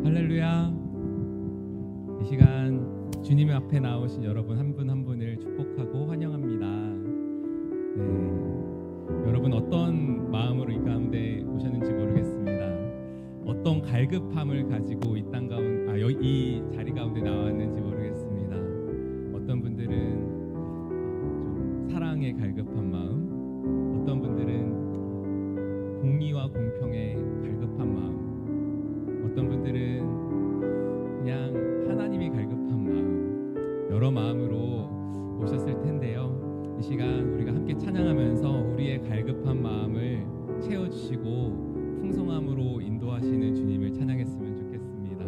할렐루야. 이 시간 주님의 앞에 나오신 여러분 한 분 한 분을 축복하고 환영합니다. 여러분 어떤 마음으로 이 가운데 오셨는지 모르겠습니다. 어떤 갈급함을 가지고 이 자리 가운데 나왔는지 모르겠습니다. 어떤 분들은 좀 사랑의 갈급한 마음, 어떤 분들은 공의와 공평의 갈급한 마음, 어떤 분들은 그냥 하나님이 갈급한 마음, 여러 마음으로 오셨을 텐데요. 이 시간 우리가 함께 찬양하면서 우리의 갈급한 마음을 채워주시고 풍성함으로 인도하시는 주님을 찬양했으면 좋겠습니다.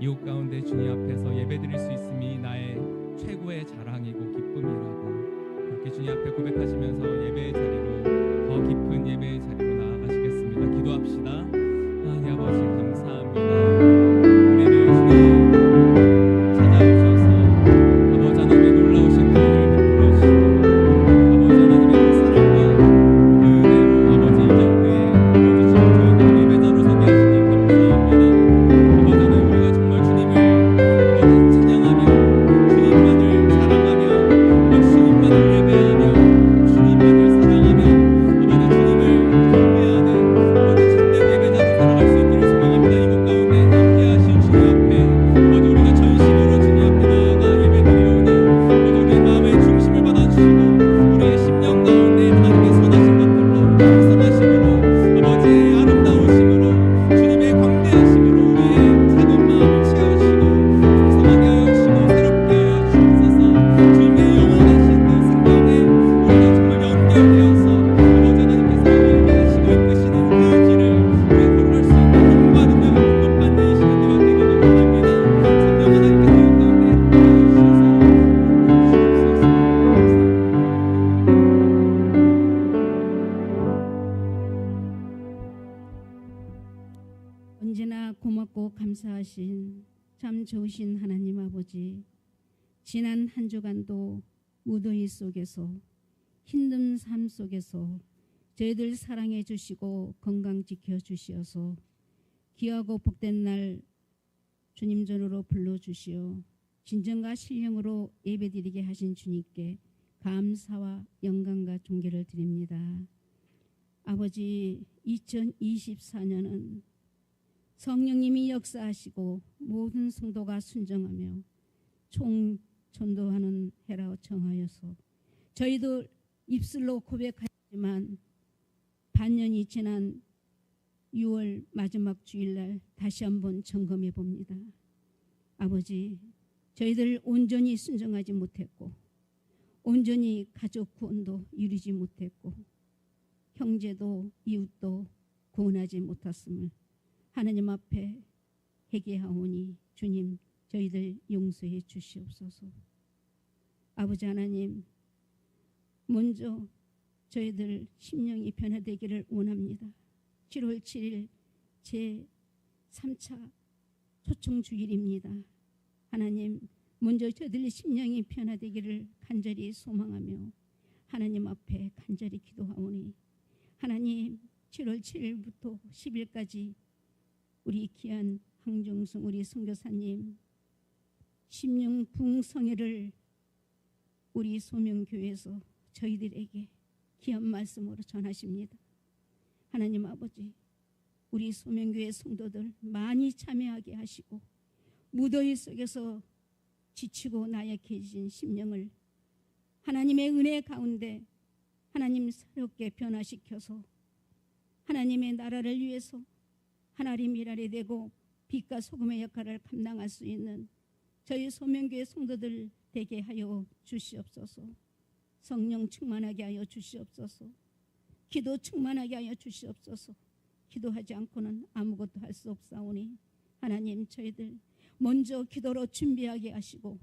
이곳 가운데 주님 앞에서 예배드릴 수 있음이 나의 최고의 자랑이고 기쁨이라고 그렇게 주님 앞에 고백하시면서 예배의 자리로 더 깊은 예배의 자리로 나아가시겠습니다. 기도합시다. 하나님 아버지 감사합니다. 우리를 주님 찾아오셔서 아버지 하나님의 놀라우신 은혜를 베풀어 주시고 아버지 하나님의 그 사랑과 그 은혜로 아버지 이 자리에 아버지 지금 저희들 예배자로 서게 하시니 감사합니다. 아버지 하나님 우리가 정말 주님을 아버지 찬양하며 주님만을 자랑하며 아버지 주님만을 예배하며 주님만을 사랑하며 아버지 주님을 경배하는 아버지 참된 예배자로 살아갈 수 있기를 소망합니다. 이곳 가운데 함께하신 주님 앞에 아버지 우리가 전심으로 주님 앞에 나아가 예배드리오니 아버지 우리의 마음의 중심을 받아주시고 우리의 심령 가운데 하나님의 선하신 것들로 풍성하심으로 아버지의 아름다우심으로 주님의 광대하심으로 우리의 작은 마음을 채워주시고 풍성하게 하여 주시고 새롭게 하여 주옵소서. 주님의 영원하신 그 생명에 우리가 정말 연결되어서 아버지 하나님께서 예배하시고 이끄시는 그 길을 우리가 걸어갈 수 있는 힘과 능력을 공급받는 이 시간대가 되기를 원합니다. 성령 하나님께서 이 가운데 함께하여 주셔서 언제나 고맙고 감사하신 참 좋으신 하나님 아버지, 지난 한 주간도 무더위 속에서 힘든 삶 속에서 저희들 사랑해 주시고 건강 지켜 주시어서 귀하고 복된 날 주님 전으로 불러 주시어 진정과 신령으로 예배드리게 하신 주님께 감사와 영광과 존귀를 드립니다. 아버지, 2024년은 성령님이 역사하시고 모든 성도가 순종하며 총전도하는 해라 정하여서 저희도 입술로 고백하지만 반년이 지난 6월 마지막 주일날 다시 한번 점검해 봅니다. 아버지, 저희들 온전히 순종하지 못했고 온전히 가족 구원도 이루지 못했고 형제도 이웃도 구원하지 못했음을 하나님 앞에 회개하오니 주님 저희들 용서해 주시옵소서. 아버지 하나님, 먼저 저희들 심령이 변화되기를 원합니다. 7월 7일 제 3차 초청주일입니다. 하나님, 먼저 저희들 심령이 변화되기를 간절히 소망하며 하나님 앞에 간절히 기도하오니 하나님, 7월 7일부터 10일까지 우리 귀한 황정승 우리 선교사님 심령 부흥성회를 우리 소명교회에서 저희들에게 귀한 말씀으로 전하십니다. 하나님 아버지, 우리 소명교회 성도들 많이 참여하게 하시고 무더위 속에서 지치고 나약해진 심령을 하나님의 은혜 가운데 하나님 새롭게 변화시켜서 하나님의 나라를 위해서 하나님 일하게 되고 빛과 소금의 역할을 감당할 수 있는 저희 소명교회 성도들 되게 하여 주시옵소서. 성령 충만하게 하여 주시옵소서. 기도 충만하게 하여 주시옵소서. 기도하지 않고는 아무것도 할 수 없사오니 하나님, 저희들 먼저 기도로 준비하게 하시고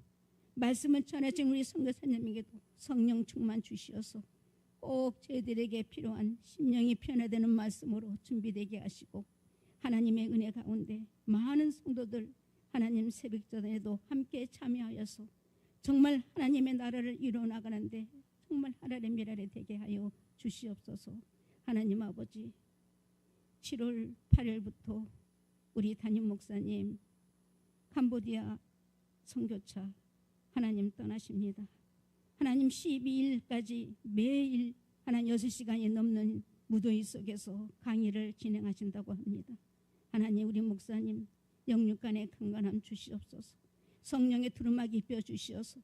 말씀을 전하신 우리 선교사님에게도 성령 충만 주시어서 꼭 저희들에게 필요한 심령이 변화되는 말씀으로 준비되게 하시고 하나님의 은혜 가운데 많은 성도들 하나님 새벽전에도 함께 참여하여서 정말 하나님의 나라를 이루어나가는데 정말 하나님의 미래를 되게 하여 주시옵소서. 하나님 아버지, 7월 8일부터 우리 담임 목사님 캄보디아 선교차 하나님 떠나십니다. 하나님 12일까지 매일 하나님 6시간이 넘는 무더위 속에서 강의를 진행하신다고 합니다. 하나님, 우리 목사님 영육간의 강건함 주시옵소서. 성령의 두루마기 입혀 주시어서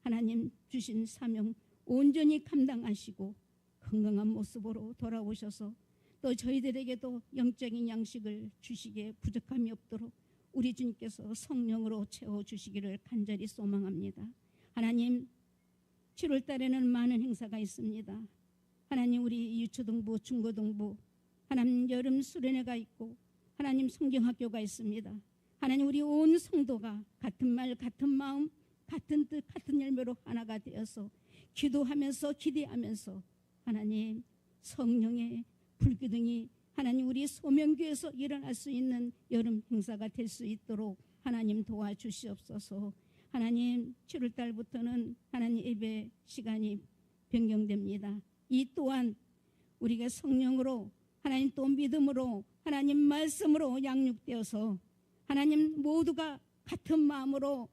하나님 주신 사명 온전히 감당하시고 건강한 모습으로 돌아오셔서 또 저희들에게도 영적인 양식을 주시기에 부족함이 없도록 우리 주님께서 성령으로 채워주시기를 간절히 소망합니다. 하나님, 7월 달에는 많은 행사가 있습니다. 하나님, 우리 유초동부, 중고동부, 하나님 여름 수련회가 있고 하나님 성경학교가 있습니다. 하나님 우리 온 성도가 같은 말 같은 마음 같은 뜻 같은 열매로 하나가 되어서 기도하면서 기대하면서 하나님 성령의 불기둥이 하나님 우리 소명교에서 일어날 수 있는 여름 행사가 될 수 있도록 하나님 도와주시옵소서. 하나님 7월달부터는 하나님 예배 시간이 변경됩니다. 이 또한 우리가 성령으로 하나님 또 믿음으로 하나님 말씀으로 양육되어서 하나님 모두가 같은 마음으로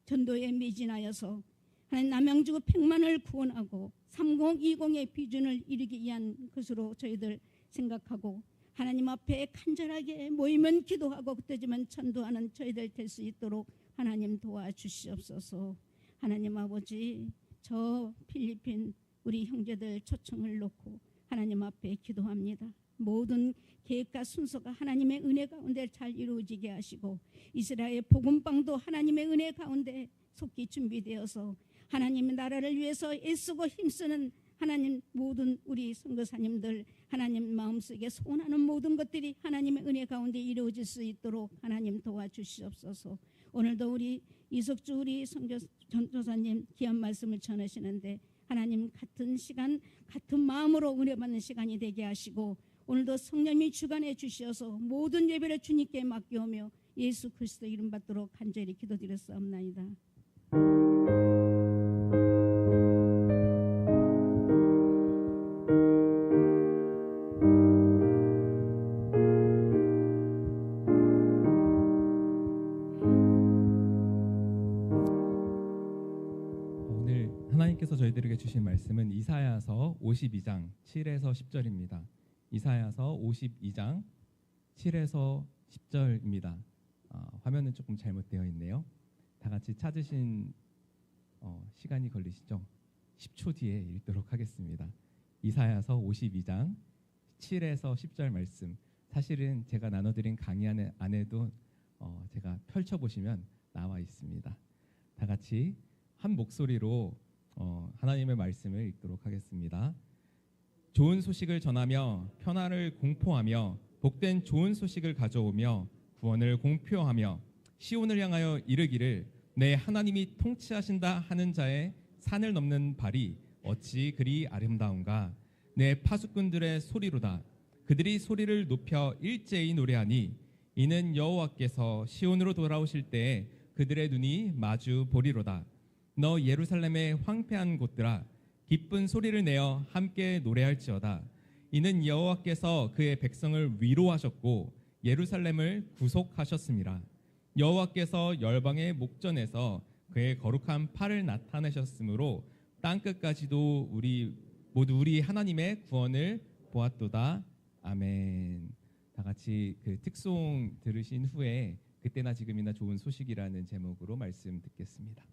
전도에 매진하여서 하나님 남양주 100만을 구원하고 3020의 비전을 이루기 위한 것으로 저희들 생각하고 하나님 앞에 간절하게 모이면 기도하고 그때지만 전도하는 저희들 될 수 있도록 하나님 도와주시옵소서. 하나님 아버지 저 필리핀 우리 형제들 초청을 놓고 하나님 앞에 기도합니다. 모든 계획과 순서가 하나님의 은혜 가운데 잘 이루어지게 하시고 이스라엘 복음방도 하나님의 은혜 가운데 속히 준비되어서 하나님의 나라를 위해서 애쓰고 힘쓰는 하나님 모든 우리 선교사님들 하나님 마음속에 소원하는 모든 것들이 하나님의 은혜 가운데 이루어질 수 있도록 하나님 도와주시옵소서. 오늘도 우리 이석주 우리 선교사님 귀한 말씀을 전하시는데 하나님 같은 시간 같은 마음으로 은혜 받는 시간이 되게 하시고 오늘도 성령이 주관해 주시어서 모든 예배를 주님께 맡겨오며 예수 그리스도 이름 받도록 간절히 기도드렸사옵나이다. 오늘 하나님께서 저희들에게 주신 말씀은 이사야서 52장 7에서 10절입니다. 이사야서 52장 7에서 10절입니다. 화면은 조금 잘못되어 있네요. 다 같이 찾으신 시간이 걸리시죠? 10초 뒤에 읽도록 하겠습니다. 이사야서 52장 7에서 10절 말씀. 사실은 제가 나눠드린 강의 안에도 제가 펼쳐보시면 나와 있습니다. 다 같이 한 목소리로 하나님의 말씀을 읽도록 하겠습니다. 좋은 소식을 전하며 편안을 공포하며 복된 좋은 소식을 가져오며 구원을 공표하며 시온을 향하여 이르기를 내 하나님이 통치하신다 하는 자의 산을 넘는 발이 어찌 그리 아름다운가. 내 파수꾼들의 소리로다. 그들이 소리를 높여 일제히 노래하니 이는 여호와께서 시온으로 돌아오실 때에 그들의 눈이 마주 보리로다. 너 예루살렘의 황폐한 곳들아 기쁜 소리를 내어 함께 노래할지어다. 이는 여호와께서 그의 백성을 위로하셨고 예루살렘을 구속하셨습니다. 여호와께서 열방의 목전에서 그의 거룩한 팔을 나타내셨으므로 땅끝까지도 모두 우리 하나님의 구원을 보았도다. 아멘. 다 같이 그 특송 들으신 후에 그때나 지금이나 좋은 소식이라는 제목으로 말씀 듣겠습니다.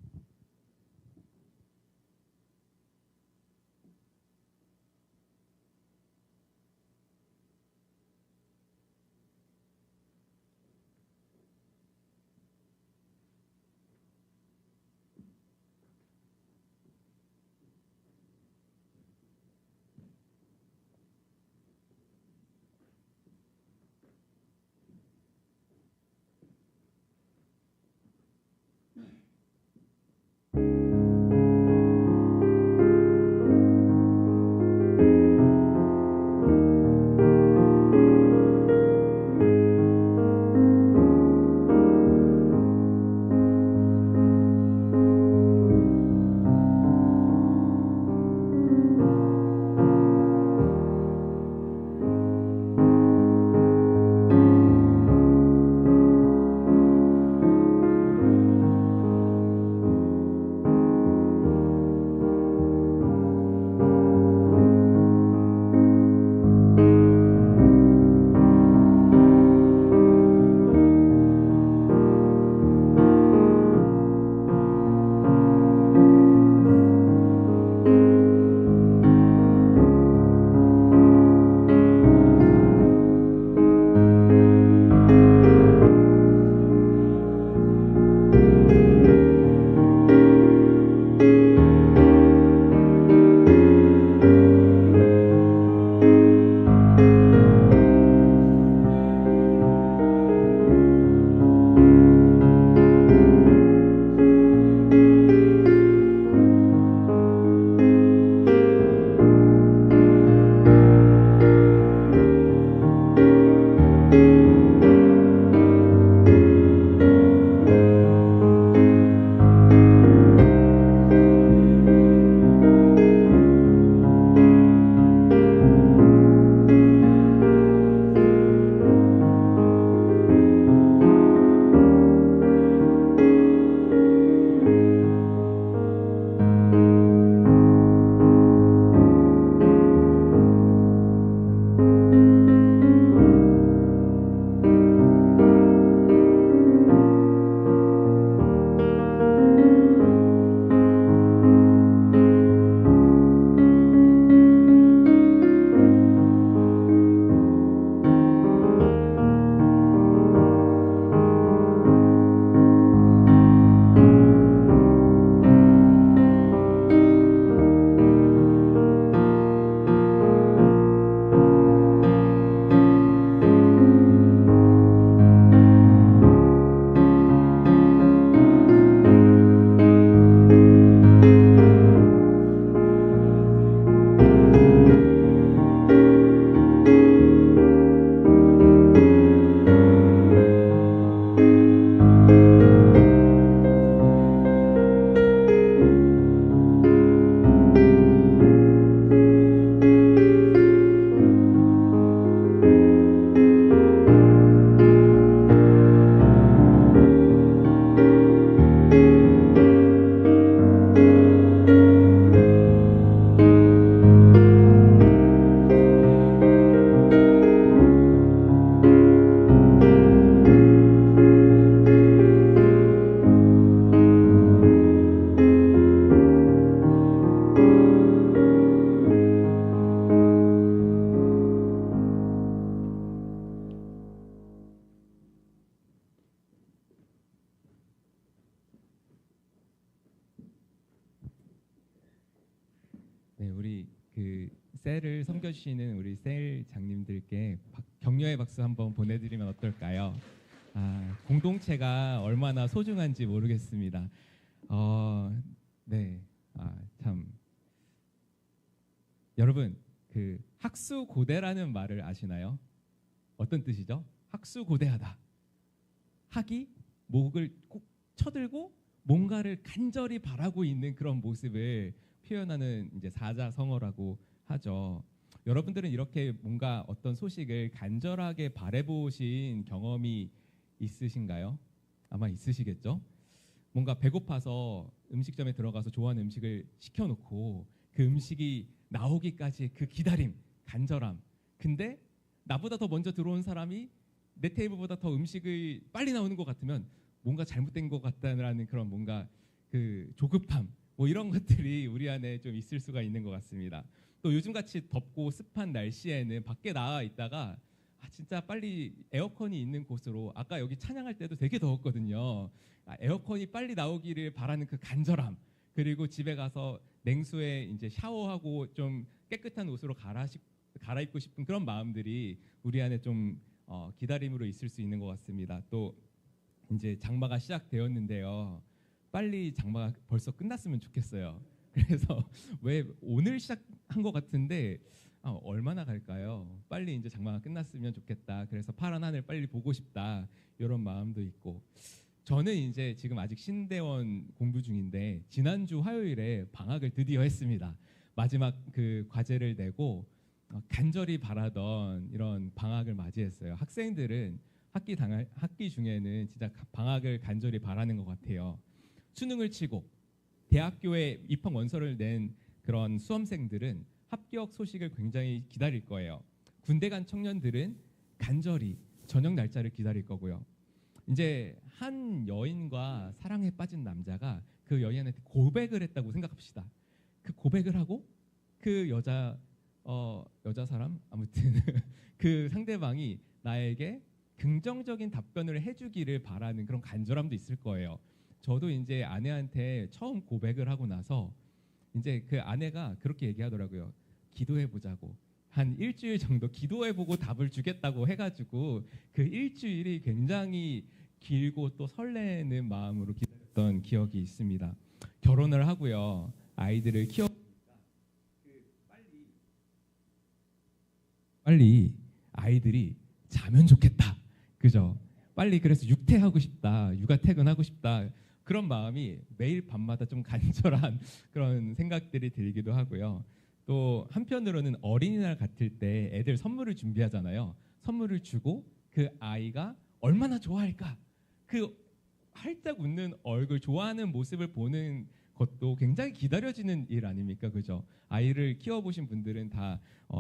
셀을 섬겨주시는 우리 셀 장님들께 격려의 박수 한번 보내드리면 어떨까요? 공동체가 얼마나 소중한지 모르겠습니다. 네, 참 여러분 그 학수고대라는 말을 아시나요? 어떤 뜻이죠? 학수고대하다. 학이 목을 꼭 쳐들고 뭔가를 간절히 바라고 있는 그런 모습을 표현하는 이제 사자성어라고 하죠. 여러분들은 이렇게 뭔가 어떤 소식을 간절하게 바라보신 경험이 있으신가요? 아마 있으시겠죠? 뭔가 배고파서 음식점에 들어가서 좋아하는 음식을 시켜놓고 그 음식이 나오기까지 그 기다림, 간절함. 근데 나보다 더 먼저 들어온 사람이 내 테이블보다 더 음식을 빨리 나오는 것 같으면 뭔가 잘못된 것 같다는 그런 뭔가 그 조급함, 뭐 이런 것들이 우리 안에 좀 있을 수가 있는 것 같습니다. 또 요즘같이 덥고 습한 날씨에는 밖에 나와 있다가 진짜 빨리 에어컨이 있는 곳으로, 아까 여기 찬양할 때도 되게 더웠거든요. 에어컨이 빨리 나오기를 바라는 그 간절함, 그리고 집에 가서 냉수에 이제 샤워하고 좀 깨끗한 옷으로 갈아입고 싶은 그런 마음들이 우리 안에 좀 기다림으로 있을 수 있는 것 같습니다. 또 이제 장마가 시작되었는데요. 빨리 장마가 벌써 끝났으면 좋겠어요. 그래서 왜 오늘 시작한 것 같은데 얼마나 갈까요? 빨리 이제 장마가 끝났으면 좋겠다. 그래서 파란 하늘 빨리 보고 싶다. 이런 마음도 있고, 저는 이제 지금 아직 신대원 공부 중인데 지난주 화요일에 방학을 드디어 했습니다. 마지막 그 과제를 내고 간절히 바라던 이런 방학을 맞이했어요. 학생들은 학기 중에는 진짜 방학을 간절히 바라는 것 같아요. 수능을 치고 대학교에 입학 원서를 낸 그런 수험생들은 합격 소식을 굉장히 기다릴 거예요. 군대 간 청년들은 간절히 저녁 날짜를 기다릴 거고요. 이제 한 여인과 사랑에 빠진 남자가 그 여인한테 고백을 했다고 생각합시다. 그 고백을 하고 그 여자 사람 아무튼 그 상대방이 나에게 긍정적인 답변을 해주기를 바라는 그런 간절함도 있을 거예요. 저도 이제 아내한테 처음 고백을 하고 나서 이제 그 아내가 그렇게 얘기하더라고요. 기도해 보자고. 한 일주일 정도 기도해 보고 답을 주겠다고 해가지고 그 일주일이 굉장히 길고 또 설레는 마음으로 기다렸던 기억이 있습니다. 결혼을 하고요. 아이들을 빨리 아이들이 자면 좋겠다. 그죠? 빨리 그래서 육퇴하고 싶다. 육아 퇴근하고 싶다. 그런 마음이 매일 밤마다 좀 간절한 그런 생각들이 들기도 하고요. 또 한편으로는 어린이날 같을 때 애들 선물을 준비하잖아요. 선물을 주고 그 아이가 얼마나 좋아할까? 그 활짝 웃는 얼굴, 좋아하는 모습을 보는 것도 굉장히 기다려지는 일 아닙니까? 그죠? 아이를 키워보신 분들은 다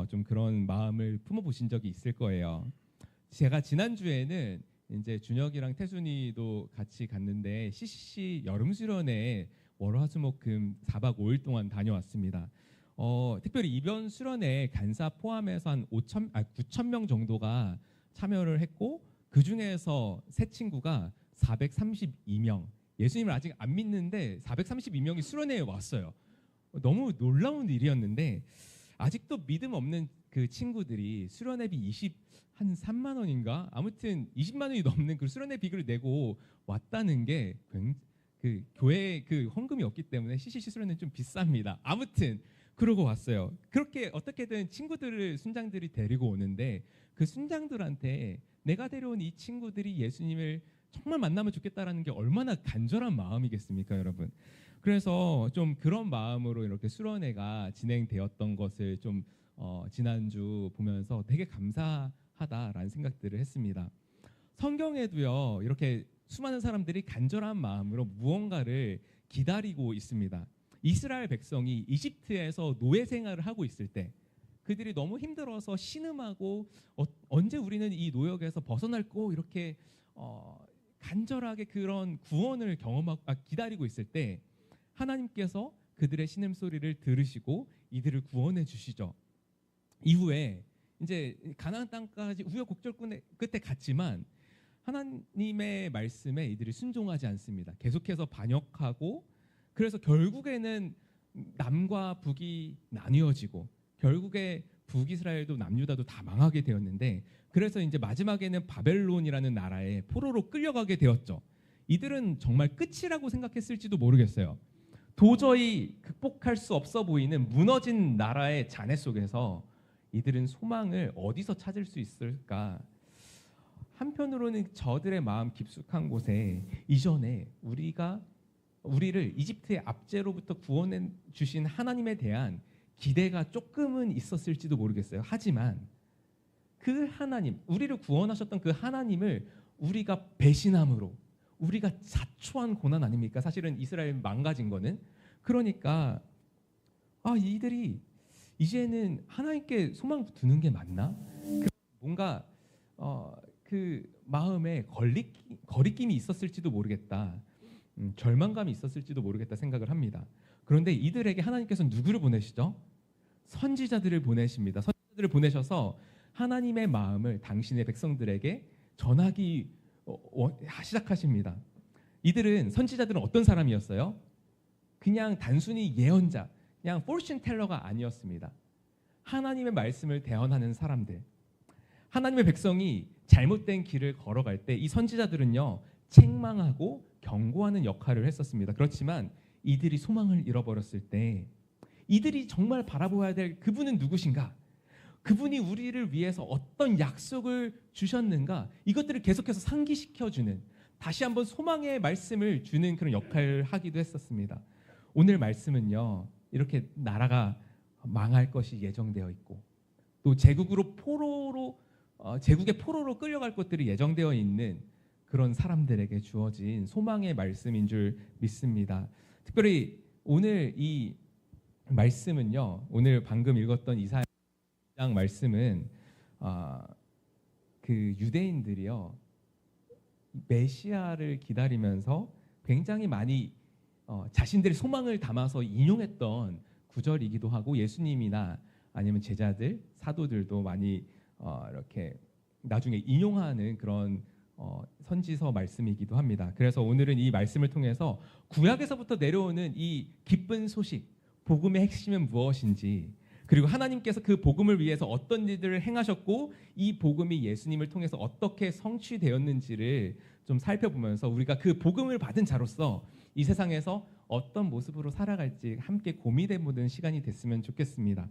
좀 그런 마음을 품어보신 적이 있을 거예요. 제가 지난주에는 이제 준혁이랑 태순이도 같이 갔는데 CCC 여름수련회 월화수목금 4박 5일 동안 다녀왔습니다. 특별히 이번 수련회 간사 포함해서 한 9천 명 정도가 참여를 했고, 그 중에서 세 친구가 432명, 예수님을 아직 안 믿는데 432명이 수련회에 왔어요. 너무 놀라운 일이었는데, 아직도 믿음 없는 그 친구들이 수련회비 한 3만 원인가? 아무튼 20만 원이 넘는 그 수련회 비를 내고 왔다는 게 그 교회 그 헌금이 없기 때문에 CCC 수련회는 좀 비쌉니다. 아무튼 그러고 왔어요. 그렇게 어떻게든 친구들을 순장들이 데리고 오는데 그 순장들한테 내가 데려온 이 친구들이 예수님을 정말 만나면 좋겠다라는 게 얼마나 간절한 마음이겠습니까, 여러분? 그래서 좀 그런 마음으로 이렇게 수련회가 진행되었던 것을 좀 지난주 보면서 되게 감사하다라는 생각들을 했습니다. 성경에도요, 이렇게 수많은 사람들이 간절한 마음으로 무언가를 기다리고 있습니다. 이스라엘 백성이 이집트에서 노예 생활을 하고 있을 때 그들이 너무 힘들어서 신음하고 언제 우리는 이 노역에서 벗어날 거 이렇게 간절하게 그런 구원을 기다리고 있을 때 하나님께서 그들의 신음소리를 들으시고 이들을 구원해 주시죠. 이후에 이제 가나안 땅까지 우여곡절 끝에 갔지만 하나님의 말씀에 이들이 순종하지 않습니다. 계속해서 반역하고, 그래서 결국에는 남과 북이 나뉘어지고 결국에 북이스라엘도 남유다도 다 망하게 되었는데, 그래서 이제 마지막에는 바벨론이라는 나라에 포로로 끌려가게 되었죠. 이들은 정말 끝이라고 생각했을지도 모르겠어요. 도저히 극복할 수 없어 보이는 무너진 나라의 잔해 속에서 이들은 소망을 어디서 찾을 수 있을까? 한편으로는 저들의 마음 깊숙한 곳에 이전에 우리를 이집트의 압제로부터 구원해 주신 하나님에 대한 기대가 조금은 있었을지도 모르겠어요. 하지만 그 하나님, 우리를 구원하셨던 그 하나님을 우리가 배신함으로, 우리가 자초한 고난 아닙니까? 사실은 이스라엘 망가진 거는. 그러니까 이들이 이제는 하나님께 소망 두는 게 맞나? 뭔가 그 마음에 거리낌이 있었을지도 모르겠다. 절망감이 있었을지도 모르겠다 생각을 합니다. 그런데 이들에게 하나님께서 누구를 보내시죠? 선지자들을 보내십니다. 선지자들을 보내셔서 하나님의 마음을 당신의 백성들에게 전하기 시작하십니다. 선지자들은 어떤 사람이었어요? 그냥 단순히 예언자, 그냥 fortune teller가 아니었습니다. 하나님의 말씀을 대언하는 사람들. 하나님의 백성이 잘못된 길을 걸어갈 때 이 선지자들은요, 책망하고 경고하는 역할을 했었습니다. 그렇지만 이들이 소망을 잃어버렸을 때 이들이 정말 바라보아야 될 그분은 누구신가? 그분이 우리를 위해서 어떤 약속을 주셨는가? 이것들을 계속해서 상기시켜주는, 다시 한번 소망의 말씀을 주는 그런 역할을 하기도 했었습니다. 오늘 말씀은요, 이렇게 나라가 망할 것이 예정되어 있고 또 제국의 포로로 끌려갈 것들이 예정되어 있는 그런 사람들에게 주어진 소망의 말씀인 줄 믿습니다. 특별히 오늘 이 말씀은요, 오늘 방금 읽었던 이사야 말씀은 그 유대인들이요, 메시아를 기다리면서 굉장히 많이 자신들의 소망을 담아서 인용했던 구절이기도 하고, 예수님이나 아니면 제자들, 사도들도 많이 이렇게 나중에 인용하는 그런 선지서 말씀이기도 합니다. 그래서 오늘은 이 말씀을 통해서 구약에서부터 내려오는 이 기쁜 소식, 복음의 핵심은 무엇인지, 그리고 하나님께서 그 복음을 위해서 어떤 일들을 행하셨고 이 복음이 예수님을 통해서 어떻게 성취되었는지를 좀 살펴보면서 우리가 그 복음을 받은 자로서 이 세상에서 어떤 모습으로 살아갈지 함께 고민해보는 시간이 됐으면 좋겠습니다.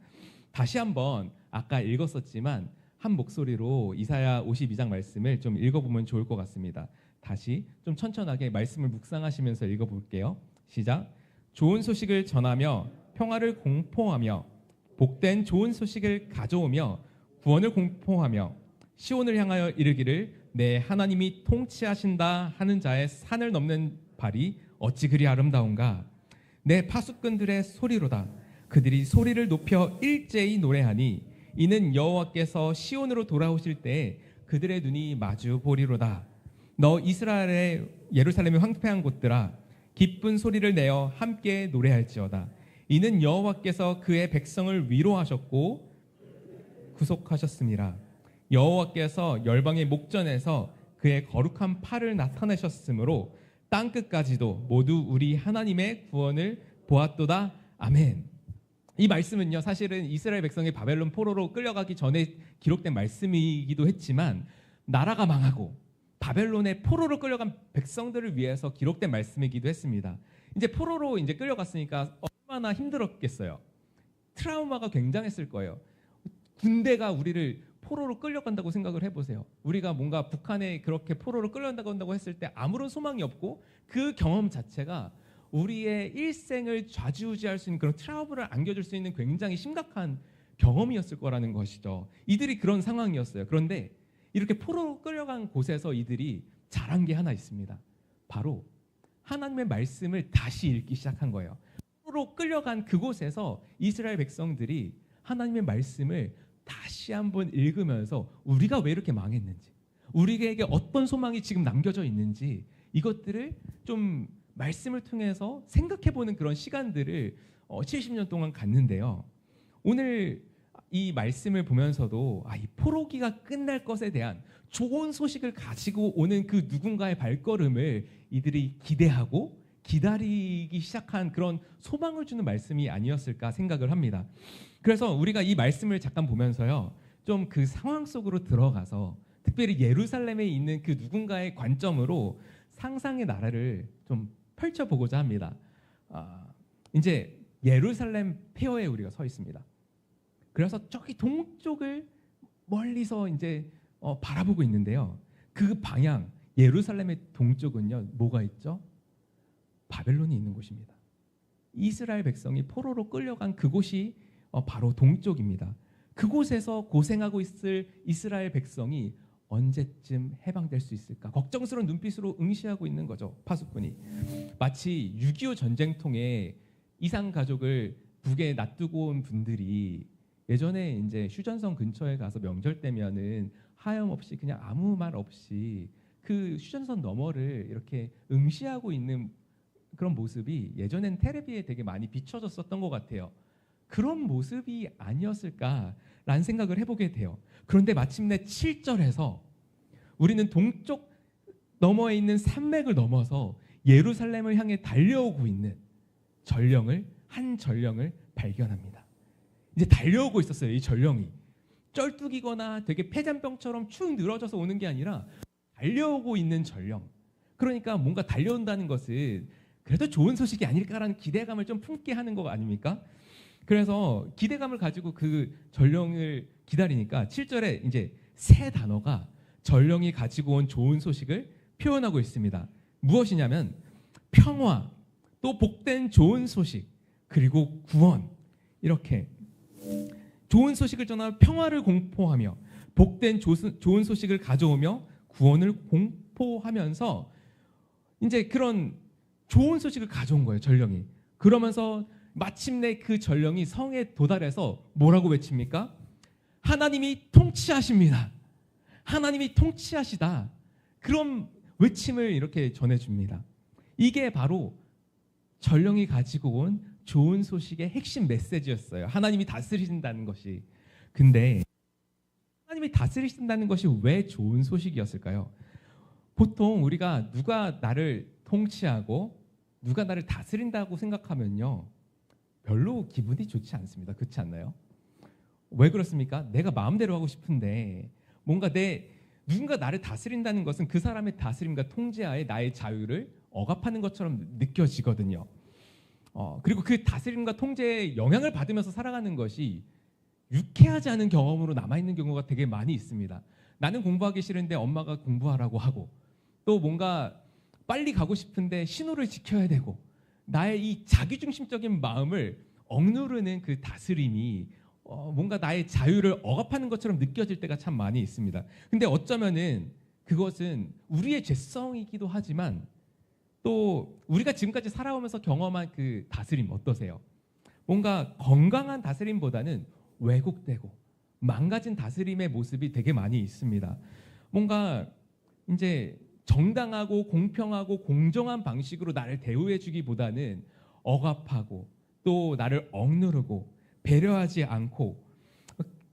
다시 한번 아까 읽었었지만 한 목소리로 이사야 52장 말씀을 좀 읽어보면 좋을 것 같습니다. 다시 좀 천천하게 말씀을 묵상하시면서 읽어볼게요. 시작. 좋은 소식을 전하며 평화를 공포하며 복된 좋은 소식을 가져오며 구원을 공포하며 시온을 향하여 이르기를 내 하나님이 통치하신다 하는 자의 산을 넘는 발이 어찌 그리 아름다운가. 내 파수꾼들의 소리로다. 그들이 소리를 높여 일제히 노래하니 이는 여호와께서 시온으로 돌아오실 때에 그들의 눈이 마주 보리로다. 너 이스라엘의 예루살렘의 황폐한 곳들아, 기쁜 소리를 내어 함께 노래할지어다. 이는 여호와께서 그의 백성을 위로하셨고 구속하셨습니다. 여호와께서 열방의 목전에서 그의 거룩한 팔을 나타내셨으므로 땅끝까지도 모두 우리 하나님의 구원을 보았도다. 아멘. 이 말씀은요, 사실은 이스라엘 백성이 바벨론 포로로 끌려가기 전에 기록된 말씀이기도 했지만 나라가 망하고 바벨론의 포로로 끌려간 백성들을 위해서 기록된 말씀이기도 했습니다. 이제 포로로 끌려갔으니까 얼마나 힘들었겠어요. 트라우마가 굉장했을 거예요. 군대가 우리를 포로로 끌려간다고 생각을 해보세요. 우리가 뭔가 북한에 그렇게 포로로 끌려간다고 했을 때 아무런 소망이 없고 그 경험 자체가 우리의 일생을 좌지우지할 수 있는 그런 트라우마를 안겨줄 수 있는 굉장히 심각한 경험이었을 거라는 것이죠. 이들이 그런 상황이었어요. 그런데 이렇게 포로로 끌려간 곳에서 이들이 잘한 게 하나 있습니다. 바로 하나님의 말씀을 다시 읽기 시작한 거예요. 포로로 끌려간 그곳에서 이스라엘 백성들이 하나님의 말씀을 다시 한번 읽으면서 우리가 왜 이렇게 망했는지, 우리에게 어떤 소망이 지금 남겨져 있는지 이것들을 좀 말씀을 통해서 생각해보는 그런 시간들을 70년 동안 갖는데요. 오늘 이 말씀을 보면서도 이 포로기가 끝날 것에 대한 좋은 소식을 가지고 오는 그 누군가의 발걸음을 이들이 기대하고 기다리기 시작한 그런 소망을 주는 말씀이 아니었을까 생각을 합니다. 그래서 우리가 이 말씀을 잠깐 보면서요, 좀 그 상황 속으로 들어가서 특별히 예루살렘에 있는 그 누군가의 관점으로 상상의 나라를 좀 펼쳐보고자 합니다. 이제 예루살렘 폐허에 우리가 서 있습니다. 그래서 저기 동쪽을 멀리서 이제 바라보고 있는데요. 그 방향, 예루살렘의 동쪽은요, 뭐가 있죠? 바벨론이 있는 곳입니다. 이스라엘 백성이 포로로 끌려간 그곳이 바로 동쪽입니다. 그곳에서 고생하고 있을 이스라엘 백성이 언제쯤 해방될 수 있을까? 걱정스러운 눈빛으로 응시하고 있는 거죠. 파수꾼이. 마치 6.25 전쟁통에 이상 가족을 북에 놔두고 온 분들이 예전에 이제 휴전선 근처에 가서 명절 때면은 하염없이 그냥 아무 말 없이 그 휴전선 너머를 이렇게 응시하고 있는 그런 모습이 예전엔 텔레비에 되게 많이 비춰졌었던 것 같아요. 그런 모습이 아니었을까라는 생각을 해보게 돼요. 그런데 마침내 7절에서 우리는 동쪽 너머에 있는 산맥을 넘어서 예루살렘을 향해 달려오고 있는 한 전령을 발견합니다. 이제 달려오고 있었어요. 이 전령이 쩔뚝이거나 되게 폐잔병처럼 축 늘어져서 오는 게 아니라 달려오고 있는 전령. 그러니까 뭔가 달려온다는 것은 그래도 좋은 소식이 아닐까라는 기대감을 좀 품게 하는 거 아닙니까? 그래서 기대감을 가지고 그 전령을 기다리니까 7절에 이제 세 단어가 전령이 가지고 온 좋은 소식을 표현하고 있습니다. 무엇이냐면 평화, 또 복된 좋은 소식, 그리고 구원. 이렇게 좋은 소식을 전하며 평화를 공포하며 복된 좋은 소식을 가져오며 구원을 공포하면서 이제 그런 좋은 소식을 가져온 거예요, 전령이. 그러면서 마침내 그 전령이 성에 도달해서 뭐라고 외칩니까? 하나님이 통치하십니다. 하나님이 통치하시다. 그런 외침을 이렇게 전해줍니다. 이게 바로 전령이 가지고 온 좋은 소식의 핵심 메시지였어요. 하나님이 다스리신다는 것이. 근데 하나님이 다스리신다는 것이 왜 좋은 소식이었을까요? 보통 우리가 누가 나를 통치하고 누가 나를 다스린다고 생각하면요, 별로 기분이 좋지 않습니다. 그렇지 않나요? 왜 그렇습니까? 내가 마음대로 하고 싶은데 뭔가 누군가 나를 다스린다는 것은 그 사람의 다스림과 통제하에 나의 자유를 억압하는 것처럼 느껴지거든요. 그리고 그 다스림과 통제에 영향을 받으면서 살아가는 것이 유쾌하지 않은 경험으로 남아있는 경우가 되게 많이 있습니다. 나는 공부하기 싫은데 엄마가 공부하라고 하고, 또 뭔가 빨리 가고 싶은데 신호를 지켜야 되고, 나의 이 자기중심적인 마음을 억누르는 그 다스림이 뭔가 나의 자유를 억압하는 것처럼 느껴질 때가 참 많이 있습니다. 근데 어쩌면은 그것은 우리의 죄성이기도 하지만 또 우리가 지금까지 살아오면서 경험한 그 다스림 어떠세요? 뭔가 건강한 다스림보다는 왜곡되고 망가진 다스림의 모습이 되게 많이 있습니다. 뭔가 이제 정당하고 공평하고 공정한 방식으로 나를 대우해 주기보다는 억압하고 또 나를 억누르고 배려하지 않고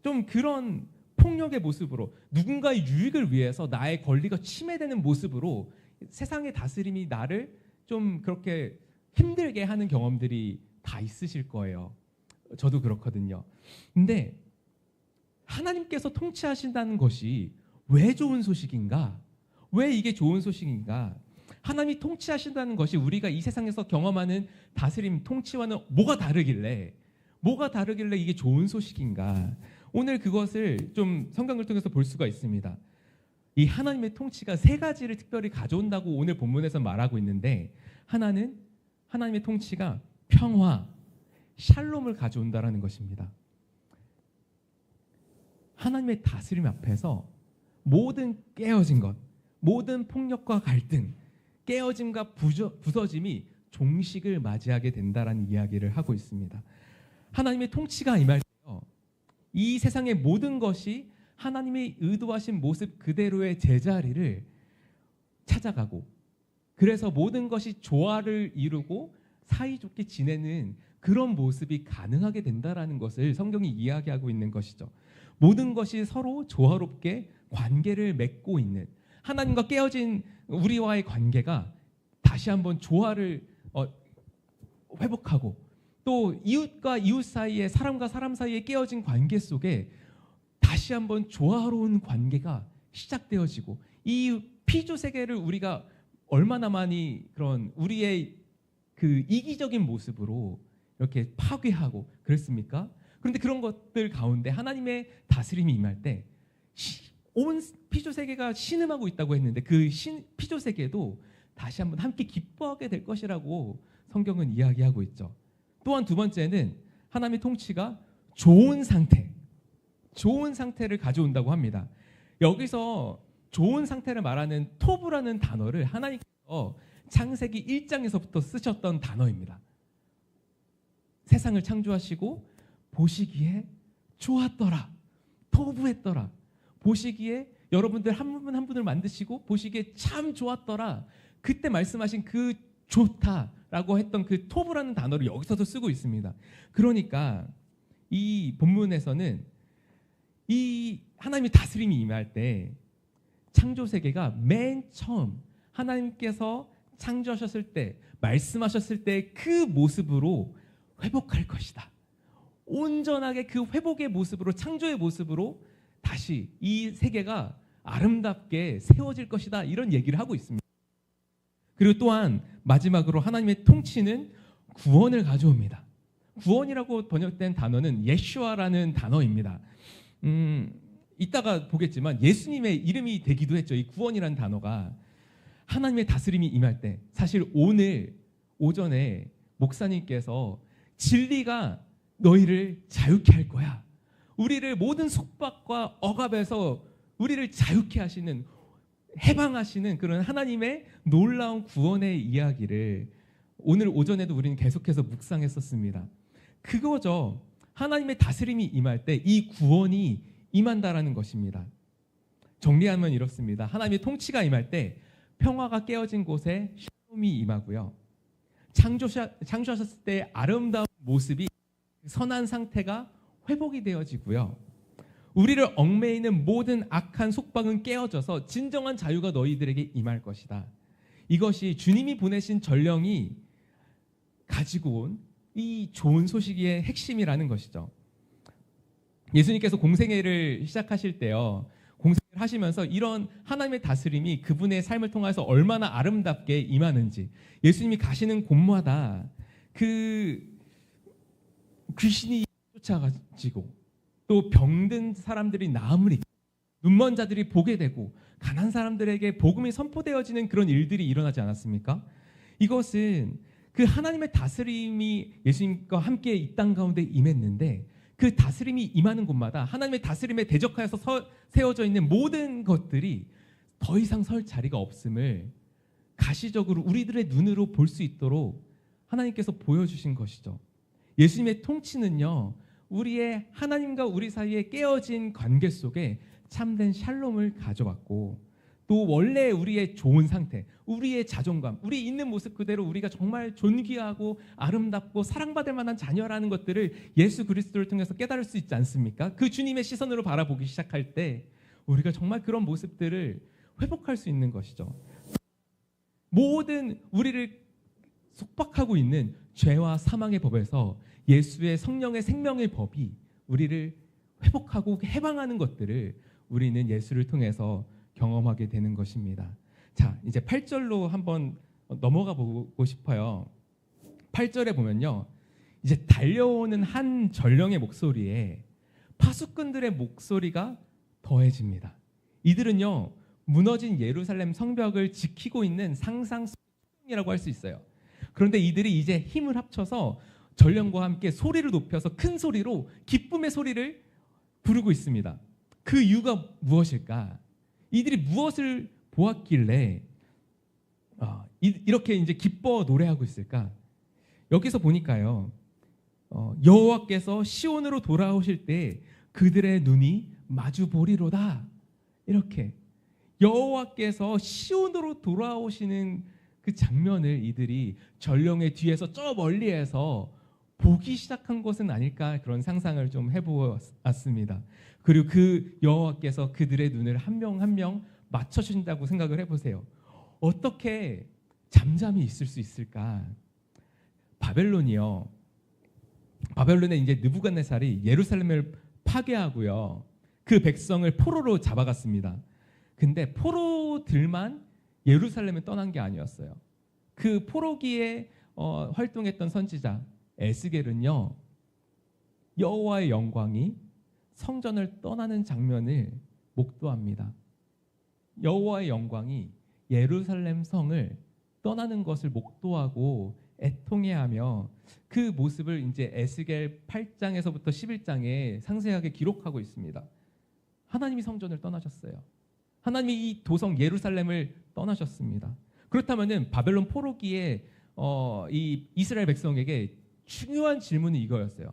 좀 그런 폭력의 모습으로 누군가의 유익을 위해서 나의 권리가 침해되는 모습으로 세상의 다스림이 나를 좀 그렇게 힘들게 하는 경험들이 다 있으실 거예요. 저도 그렇거든요. 근데 하나님께서 통치하신다는 것이 왜 좋은 소식인가? 왜 이게 좋은 소식인가? 하나님이 통치하신다는 것이 우리가 이 세상에서 경험하는 다스림, 통치와는 뭐가 다르길래 이게 좋은 소식인가? 오늘 그것을 좀 성경을 통해서 볼 수가 있습니다. 이 하나님의 통치가 세 가지를 특별히 가져온다고 오늘 본문에서 말하고 있는데, 하나는 하나님의 통치가 평화, 샬롬을 가져온다라는 것입니다. 하나님의 다스림 앞에서 모든 깨어진 것, 모든 폭력과 갈등, 깨어짐과 부서짐이 종식을 맞이하게 된다라는 이야기를 하고 있습니다. 하나님의 통치가 임할 때요, 이 세상의 모든 것이 하나님이 의도하신 모습 그대로의 제자리를 찾아가고, 그래서 모든 것이 조화를 이루고 사이좋게 지내는 그런 모습이 가능하게 된다라는 것을 성경이 이야기하고 있는 것이죠. 모든 것이 서로 조화롭게 관계를 맺고 있는, 하나님과 깨어진 우리와의 관계가 다시 한번 조화를 회복하고 또 이웃과 이웃 사이에 사람과 사람 사이에 깨어진 관계 속에 다시 한번 조화로운 관계가 시작되어지고 이 피조 세계를 우리가 얼마나 많이 그런 우리의 그 이기적인 모습으로 이렇게 파괴하고 그랬습니까? 그런데 그런 것들 가운데 하나님의 다스림이 임할 때 온 피조 세계가 신음하고 있다고 했는데 그 피조 세계도 다시 한번 함께 기뻐하게 될 것이라고 성경은 이야기하고 있죠. 또한 두 번째는 하나님의 통치가 좋은 상태를 가져온다고 합니다. 여기서 좋은 상태를 말하는 토부라는 단어를 하나님께서 창세기 1장에서부터 쓰셨던 단어입니다. 세상을 창조하시고 보시기에 좋았더라, 토부했더라. 보시기에 여러분들 한 분 한 분을 만드시고 보시기에 참 좋았더라. 그때 말씀하신 그 좋다라고 했던 그 토부라는 단어를 여기서도 쓰고 있습니다. 그러니까 이 본문에서는 이 하나님의 다스림이 임할 때 창조 세계가 맨 처음 하나님께서 창조하셨을 때 말씀하셨을 때 그 모습으로 회복할 것이다. 온전하게 그 회복의 모습으로 창조의 모습으로 다시 이 세계가 아름답게 세워질 것이다. 이런 얘기를 하고 있습니다. 그리고 또한 마지막으로 하나님의 통치는 구원을 가져옵니다. 구원이라고 번역된 단어는 예슈아라는 단어입니다. 이따가 보겠지만 예수님의 이름이 되기도 했죠. 이 구원이라는 단어가 하나님의 다스림이 임할 때 사실 오늘 오전에 목사님께서 진리가 너희를 자유케 할 거야. 우리를 모든 속박과 억압에서 우리를 자유케 하시는 해방하시는 그런 하나님의 놀라운 구원의 이야기를 오늘 오전에도 우리는 계속해서 묵상했었습니다. 그거죠. 하나님의 다스림이 임할 때 이 구원이 임한다라는 것입니다. 정리하면 이렇습니다. 하나님의 통치가 임할 때 평화가 깨어진 곳에 샬롬이 임하고요. 창조하셨을 때 아름다운 모습이 선한 상태가 회복이 되어지고요. 우리를 얽매이는 모든 악한 속박은 깨어져서 진정한 자유가 너희들에게 임할 것이다. 이것이 주님이 보내신 전령이 가지고 온 이 좋은 소식의 핵심이라는 것이죠. 예수님께서 공생애를 시작하실 때요. 공생애를 하시면서 이런 하나님의 다스림이 그분의 삶을 통해서 얼마나 아름답게 임하는지 예수님이 가시는 곳마다 그 귀신이 쫓아가지고 또 병든 사람들이 나음을 입고 눈먼 자들이 보게 되고 가난한 사람들에게 복음이 선포되어지는 그런 일들이 일어나지 않았습니까? 이것은 그 하나님의 다스림이 예수님과 함께 이 땅 가운데 임했는데 그 다스림이 임하는 곳마다 하나님의 다스림에 대적하여서 세워져 있는 모든 것들이 더 이상 설 자리가 없음을 가시적으로 우리들의 눈으로 볼 수 있도록 하나님께서 보여주신 것이죠. 예수님의 통치는요, 우리의 하나님과 우리 사이에 깨어진 관계 속에 참된 샬롬을 가져왔고 또 원래 우리의 좋은 상태, 우리의 자존감, 우리 있는 모습 그대로 우리가 정말 존귀하고 아름답고 사랑받을 만한 자녀라는 것들을 예수 그리스도를 통해서 깨달을 수 있지 않습니까? 그 주님의 시선으로 바라보기 시작할 때 우리가 정말 그런 모습들을 회복할 수 있는 것이죠. 모든 우리를 속박하고 있는 죄와 사망의 법에서 예수의 성령의 생명의 법이 우리를 회복하고 해방하는 것들을 우리는 예수를 통해서 경험하게 되는 것입니다. 자, 이제 8절로 한번 넘어가 보고 싶어요. 8절에 보면요. 이제 달려오는 한 전령의 목소리에 파수꾼들의 목소리가 더해집니다. 이들은요. 무너진 예루살렘 성벽을 지키고 있는 상상이라고 할 수 있어요. 그런데 이들이 이제 힘을 합쳐서 전령과 함께 소리를 높여서 큰 소리로 기쁨의 소리를 부르고 있습니다. 그 이유가 무엇일까? 이들이 무엇을 보았길래 이렇게 이제 기뻐 노래하고 있을까? 여기서 보니까요. 여호와께서 시온으로 돌아오실 때 그들의 눈이 마주 보리로다. 이렇게 여호와께서 시온으로 돌아오시는 그 장면을 이들이 전령의 뒤에서 저 멀리에서 보기 시작한 것은 아닐까 그런 상상을 좀 해보았습니다. 그리고 그 여호와께서 그들의 눈을 한 명 한 명 맞춰주신다고 생각을 해보세요. 어떻게 잠잠히 있을 수 있을까? 바벨론이요. 바벨론의 이제 느부갓네살이 예루살렘을 파괴하고요. 그 백성을 포로로 잡아갔습니다. 근데 포로들만 예루살렘을 떠난 게 아니었어요. 그 포로기에 활동했던 선지자 에스겔은요, 여호와의 영광이 성전을 떠나는 장면을 목도합니다. 여호와의 영광이 예루살렘 성을 떠나는 것을 목도하고 애통해하며 그 모습을 이제 에스겔 8장에서부터 11장에 상세하게 기록하고 있습니다. 하나님이 성전을 떠나셨어요. 하나님이 이 도성 예루살렘을 떠나셨습니다. 그렇다면은 바벨론 포로기에 이 이스라엘 백성에게 중요한 질문이 이거였어요.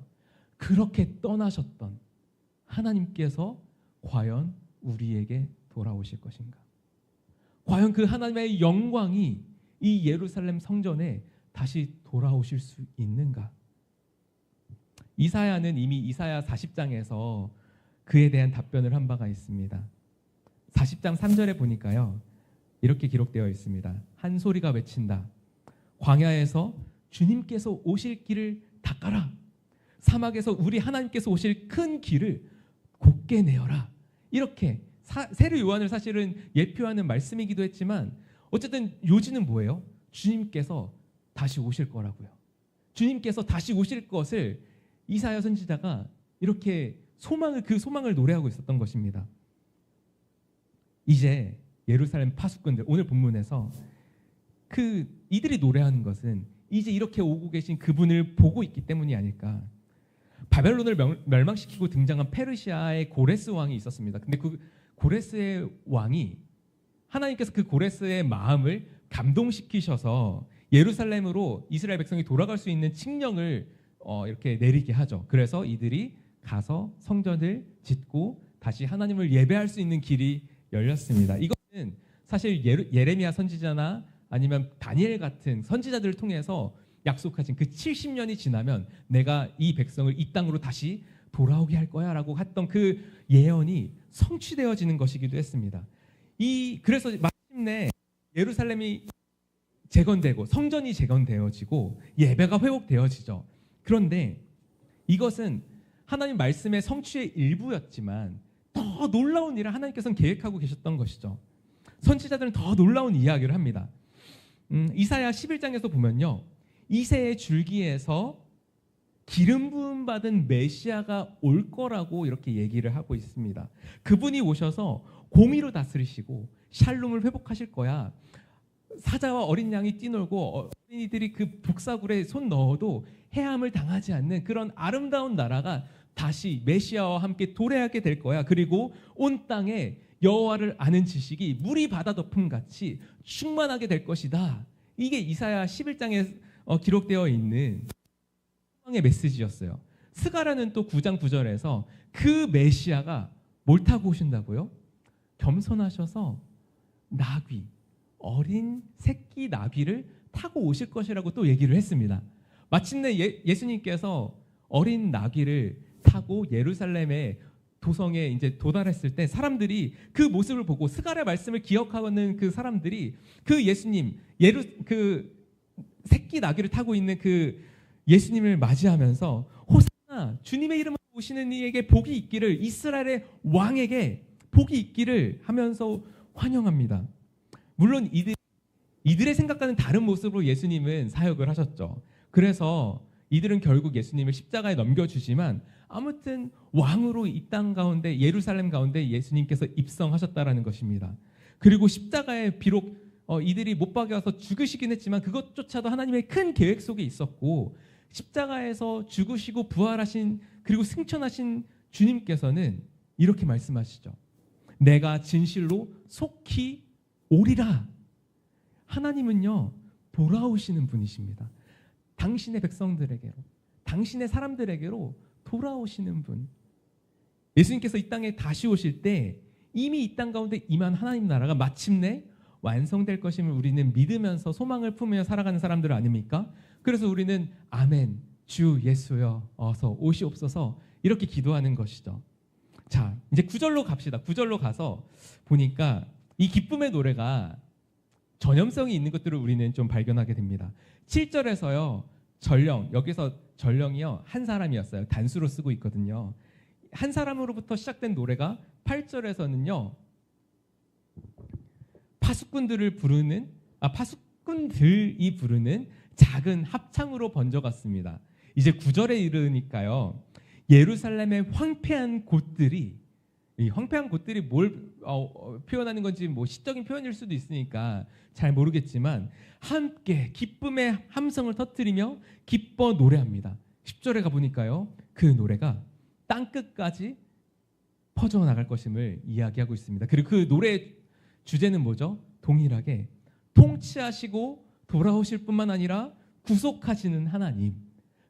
그렇게 떠나셨던 하나님께서 과연 우리에게 돌아오실 것인가? 과연 그 하나님의 영광이 이 예루살렘 성전에 다시 돌아오실 수 있는가? 이사야는 이미 이사야 40장에서 그에 대한 답변을 한 바가 있습니다. 40장 3절에 보니까요, 이렇게 기록되어 있습니다. 한 소리가 외친다. 광야에서 주님께서 오실 길을 닦아라. 사막에서 우리 하나님께서 오실 큰 길을 곧게 내어라. 이렇게 세례 요한을 사실은 예표하는 말씀이기도 했지만 어쨌든 요지는 뭐예요? 주님께서 다시 오실 거라고요. 주님께서 다시 오실 것을 이사야 선지자가 이렇게 그 소망을 노래하고 있었던 것입니다. 이제 예루살렘 파수꾼들, 오늘 본문에서 이들이 노래하는 것은 이제 이렇게 오고 계신 그분을 보고 있기 때문이 아닐까. 바벨론을 멸망시키고 등장한 페르시아의 고레스 왕이 있었습니다. 근데 그 고레스의 왕이 하나님께서 그 고레스의 마음을 감동시키셔서 예루살렘으로 이스라엘 백성이 돌아갈 수 있는 칙령을 이렇게 내리게 하죠. 그래서 이들이 가서 성전을 짓고 다시 하나님을 예배할 수 있는 길이 열렸습니다. 이것은 사실 예레미야 선지자나 아니면 다니엘 같은 선지자들을 통해서 약속하신 그 70년이 지나면 내가 이 백성을 이 땅으로 다시 돌아오게 할 거야 라고 했던 그 예언이 성취되어지는 것이기도 했습니다. 그래서 마침내 예루살렘이 재건되고 성전이 재건되어지고 예배가 회복되어지죠. 그런데 이것은 하나님 말씀의 성취의 일부였지만 더 놀라운 일을 하나님께서는 계획하고 계셨던 것이죠. 선지자들은 더 놀라운 이야기를 합니다. 이사야 11장에서 보면요, 이새의 줄기에서 기름 부음 받은 메시아가 올 거라고 이렇게 얘기를 하고 있습니다. 그분이 오셔서 공의로 다스리시고 샬롬을 회복하실 거야. 사자와 어린 양이 뛰놀고 어린이들이 그 북사굴에 손 넣어도 해함을 당하지 않는 그런 아름다운 나라가 다시 메시아와 함께 도래하게 될 거야. 그리고 온 땅에 여호와를 아는 지식이 물이 바다 덮음 같이 충만하게 될 것이다. 이게 이사야 11장에 기록되어 있는 소망의 메시지였어요. 스가랴는 또 9장 9절에서 그 메시아가 뭘 타고 오신다고요? 겸손하셔서 나귀, 어린 새끼 나귀를 타고 오실 것이라고 또 얘기를 했습니다. 마침내 예수님께서 어린 나귀를 타고 예루살렘의 도성에 이제 도달했을 때 사람들이 그 모습을 보고 스가랴 말씀을 기억하는 그 사람들이 그 예수님, 그 새끼 나귀를 타고 있는 그 예수님을 맞이하면서 호산나, 주님의 이름으로 오시는 이에게 복이 있기를, 이스라엘의 왕에게 복이 있기를 하면서 환영합니다. 물론 이들의 생각과는 다른 모습으로 예수님은 사역을 하셨죠. 그래서 이들은 결국 예수님을 십자가에 넘겨주지만 아무튼 왕으로 이 땅 가운데, 예루살렘 가운데 예수님께서 입성하셨다라는 것입니다. 그리고 십자가에 비록 이들이 못 박여서 죽으시긴 했지만 그것조차도 하나님의 큰 계획 속에 있었고, 십자가에서 죽으시고 부활하신 그리고 승천하신 주님께서는 이렇게 말씀하시죠. 내가 진실로 속히 오리라. 하나님은요, 돌아오시는 분이십니다. 당신의 백성들에게로, 당신의 사람들에게로 돌아오시는 분. 예수님께서 이 땅에 다시 오실 때 이미 이 땅 가운데 임한 하나님 나라가 마침내 완성될 것임을 우리는 믿으면서 소망을 품으며 살아가는 사람들 아닙니까? 그래서 우리는 아멘, 주 예수여 어서 오시옵소서 이렇게 기도하는 것이죠. 자, 이제 9절로 갑시다. 9절로 가서 보니까 이 기쁨의 노래가 전염성이 있는 것들을 우리는 좀 발견하게 됩니다. 7절에서요, 전령, 여기서 전령이요 한 사람이었어요. 단수로 쓰고 있거든요. 한 사람으로부터 시작된 노래가 8절에서는요 파수꾼들이 부르는 작은 합창으로 번져갔습니다. 이제 9절에 이르니까요 예루살렘의 황폐한 곳들이, 이 황폐한 곳들이 뭘 표현하는 건지 뭐 시적인 표현일 수도 있으니까 잘 모르겠지만 함께 기쁨의 함성을 터뜨리며 기뻐 노래합니다. 10절에 가보니까요 그 노래가 땅끝까지 퍼져나갈 것임을 이야기하고 있습니다. 그리고 그 노래의 주제는 뭐죠? 동일하게 통치하시고 돌아오실 뿐만 아니라 구속하시는 하나님,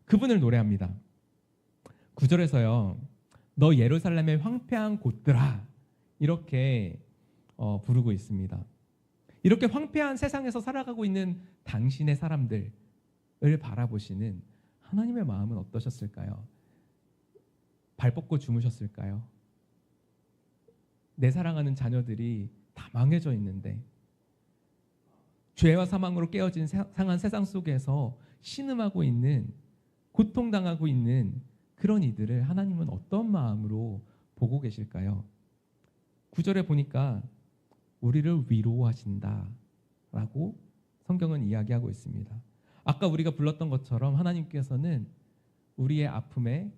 그분을 노래합니다. 9절에서요 너 예루살렘의 황폐한 곳들아 이렇게 부르고 있습니다. 이렇게 황폐한 세상에서 살아가고 있는 당신의 사람들을 바라보시는 하나님의 마음은 어떠셨을까요? 발 뻗고 주무셨을까요? 내 사랑하는 자녀들이 다 망해져 있는데 죄와 사망으로 깨어진 상한 세상 속에서 신음하고 있는, 고통당하고 있는 그런 이들을 하나님은 어떤 마음으로 보고 계실까요? 9절에 보니까 우리를 위로하신다라고 성경은 이야기하고 있습니다. 아까 우리가 불렀던 것처럼 하나님께서는 우리의 아픔에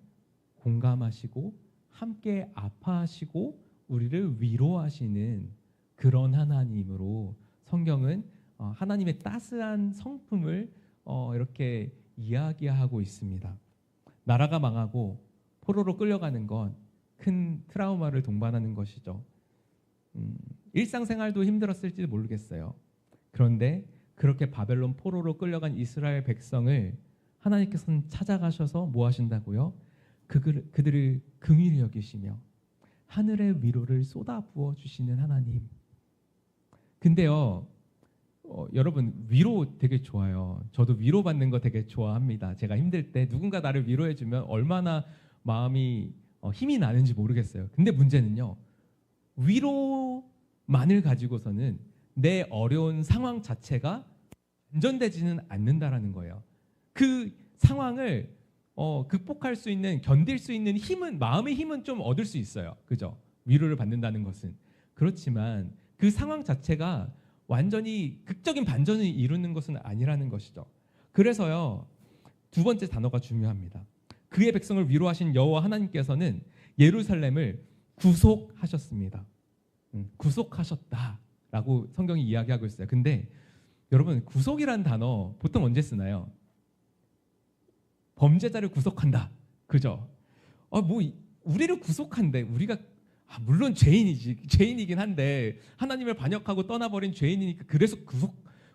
공감하시고 함께 아파하시고 우리를 위로하시는 그런 하나님으로 성경은 하나님의 따스한 성품을 이렇게 이야기하고 있습니다. 나라가 망하고 포로로 끌려가는 건 큰 트라우마를 동반하는 것이죠. 일상생활도 힘들었을지 모르겠어요. 그런데 그렇게 바벨론 포로로 끌려간 이스라엘 백성을 하나님께서는 찾아가셔서 뭐 하신다고요? 그들을 긍휼히 여기시며 하늘의 위로를 쏟아부어 주시는 하나님. 근데요 여러분 위로 되게 좋아요. 저도 위로받는 거 되게 좋아합니다. 제가 힘들 때 누군가 나를 위로해주면 얼마나 마음이 힘이 나는지 모르겠어요. 근데 문제는요 위로만을 가지고서는 내 어려운 상황 자체가 안전되지는 않는다라는 거예요. 그 상황을 극복할 수 있는, 견딜 수 있는 힘은, 마음의 힘은 좀 얻을 수 있어요. 그죠? 위로를 받는다는 것은. 그렇지만 그 상황 자체가 완전히 극적인 반전을 이루는 것은 아니라는 것이죠. 그래서요 두 번째 단어가 중요합니다. 그의 백성을 위로하신 여호와 하나님께서는 예루살렘을 구속하셨습니다. 구속하셨다라고 성경이 이야기하고 있어요. 근데 여러분 구속이라는 단어 보통 언제 쓰나요? 범죄자를 구속한다. 그죠? 뭐 우리를 구속한대. 우리가 물론 죄인이긴 한데 하나님을 반역하고 떠나버린 죄인이니까 그래서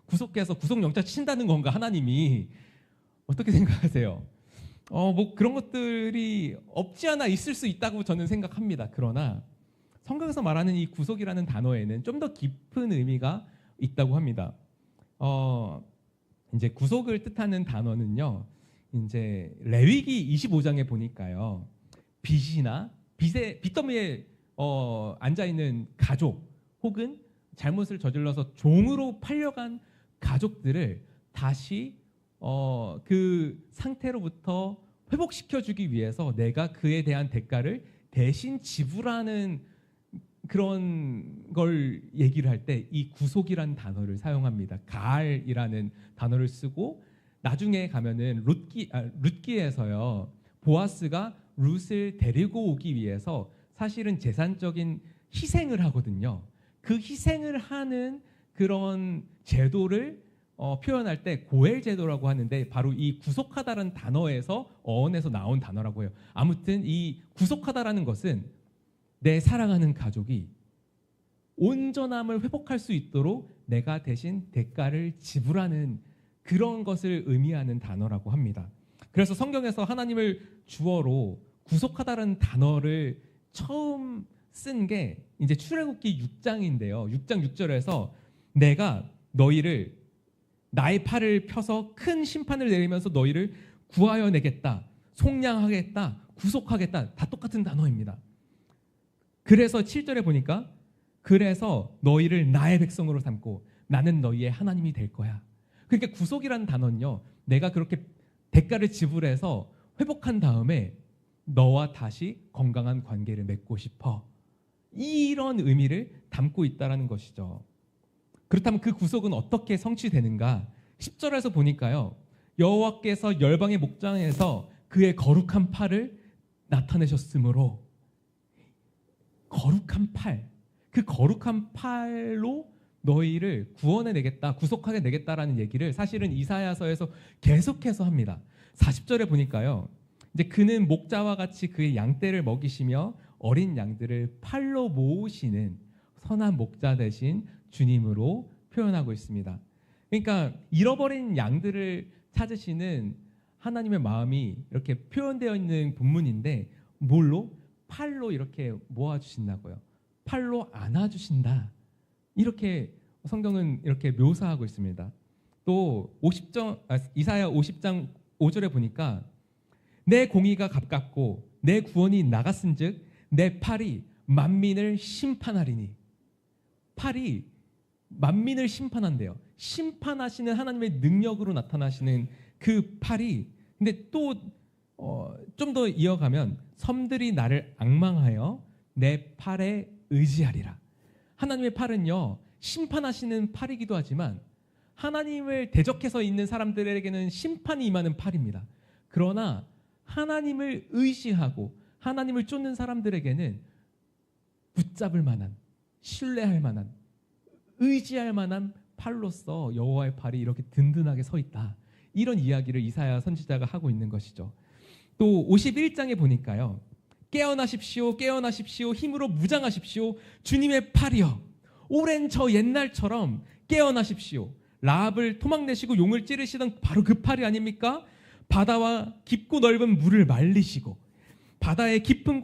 구속해서 구속영장 친다는 건가 하나님이? 어떻게 생각하세요? 뭐 그런 것들이 없지 않아 있을 수 있다고 저는 생각합니다. 그러나 성경에서 말하는 이 구속이라는 단어에는 좀 더 깊은 의미가 있다고 합니다. 이제 구속을 뜻하는 단어는요. 이제 레위기 25장에 보니까요. 빚더미에 앉아 있는 가족 혹은 잘못을 저질러서 종으로 팔려간 가족들을 다시 그 상태로부터 회복시켜주기 위해서 내가 그에 대한 대가를 대신 지불하는 그런 걸 얘기를 할 때 이 구속이라는 단어를 사용합니다. 가알이라는 단어를 쓰고 나중에 가면은 룻기에서요 보아스가 룻을 데리고 오기 위해서 사실은 재산적인 희생을 하거든요. 그 희생을 하는 그런 제도를 표현할 때 고엘 제도라고 하는데 바로 이 구속하다라는 단어에서 어원에서 나온 단어라고 해요. 아무튼 이 구속하다라는 것은 내 사랑하는 가족이 온전함을 회복할 수 있도록 내가 대신 대가를 지불하는 그런 것을 의미하는 단어라고 합니다. 그래서 성경에서 하나님을 주어로 구속하다라는 단어를 처음 쓴 게 이제 출애굽기 6장인데요. 6장 6절에서 내가 너희를 나의 팔을 펴서 큰 심판을 내리면서 너희를 구하여 내겠다, 속량하겠다, 구속하겠다, 다 똑같은 단어입니다. 그래서 7절에 보니까 그래서 너희를 나의 백성으로 삼고 나는 너희의 하나님이 될 거야. 그러니까 구속이라는 단어는요, 내가 그렇게 대가를 지불해서 회복한 다음에 너와 다시 건강한 관계를 맺고 싶어. 이런 의미를 담고 있다는 것이죠. 그렇다면 그 구속은 어떻게 성취되는가? 10절에서 보니까요. 여호와께서 열방의 목장에서 그의 거룩한 팔을 나타내셨으므로, 거룩한 팔, 그 거룩한 팔로 너희를 구원해 내겠다, 구속하게 내겠다라는 얘기를 사실은 이사야서에서 계속해서 합니다. 40절에 보니까요. 이제 그는 목자와 같이 그의 양떼를 먹이시며 어린 양들을 팔로 모으시는 선한 목자 대신 주님으로 표현하고 있습니다. 그러니까 잃어버린 양들을 찾으시는 하나님의 마음이 이렇게 표현되어 있는 본문인데, 뭘로? 팔로 이렇게 모아주신다고요. 팔로 안아주신다. 이렇게 성경은 이렇게 묘사하고 있습니다. 또 이사야 50장 5절에 보니까 내 공의가 가깝고 내 구원이 나갔은즉 내 팔이 만민을 심판하리니. 팔이 만민을 심판한대요. 심판하시는 하나님의 능력으로 나타나시는 그 팔이. 근데 또 좀 더 이어가면 섬들이 나를 앙망하여 내 팔에 의지하리라. 하나님의 팔은요, 심판하시는 팔이기도 하지만 하나님을 대적해서 있는 사람들에게는 심판이 임하는 팔입니다. 그러나 하나님을 의지하고 하나님을 쫓는 사람들에게는 붙잡을 만한, 신뢰할 만한, 의지할 만한 팔로서 여호와의 팔이 이렇게 든든하게 서 있다. 이런 이야기를 이사야 선지자가 하고 있는 것이죠. 또 51장에 보니까요. 깨어나십시오, 깨어나십시오, 힘으로 무장하십시오. 주님의 팔이여, 오랜 저 옛날처럼 깨어나십시오. 라합을 토막내시고 용을 찌르시던 바로 그 팔이 아닙니까? 바다와 깊고 넓은 물을 말리시고 바다의 깊은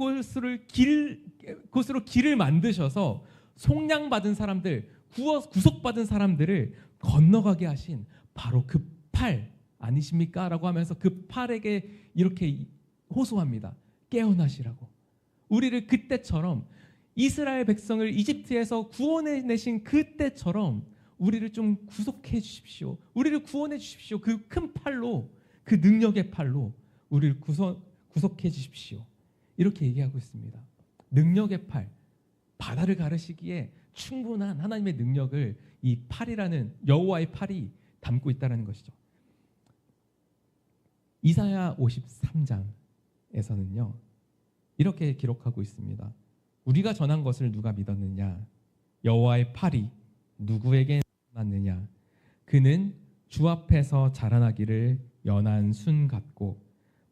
곳으로 길을 만드셔서 속량받은 사람들, 구속받은 사람들을 건너가게 하신 바로 그 팔 아니십니까? 라고 하면서 그 팔에게 이렇게 호소합니다. 깨어나시라고. 우리를 그때처럼, 이스라엘 백성을 이집트에서 구원해내신 그때처럼 우리를 좀 구속해 주십시오. 우리를 구원해 주십시오. 그 큰 팔로, 그 능력의 팔로 우리를 구속해 주십시오. 이렇게 얘기하고 있습니다. 능력의 팔, 바다를 가르시기에 충분한 하나님의 능력을 이 팔이라는, 여호와의 팔이 담고 있다는 것이죠. 이사야 53장에서는요 이렇게 기록하고 있습니다. 우리가 전한 것을 누가 믿었느냐? 여호와의 팔이 누구에게 나타났느냐? 그는 주 앞에서 자라나기를 연한 순 같고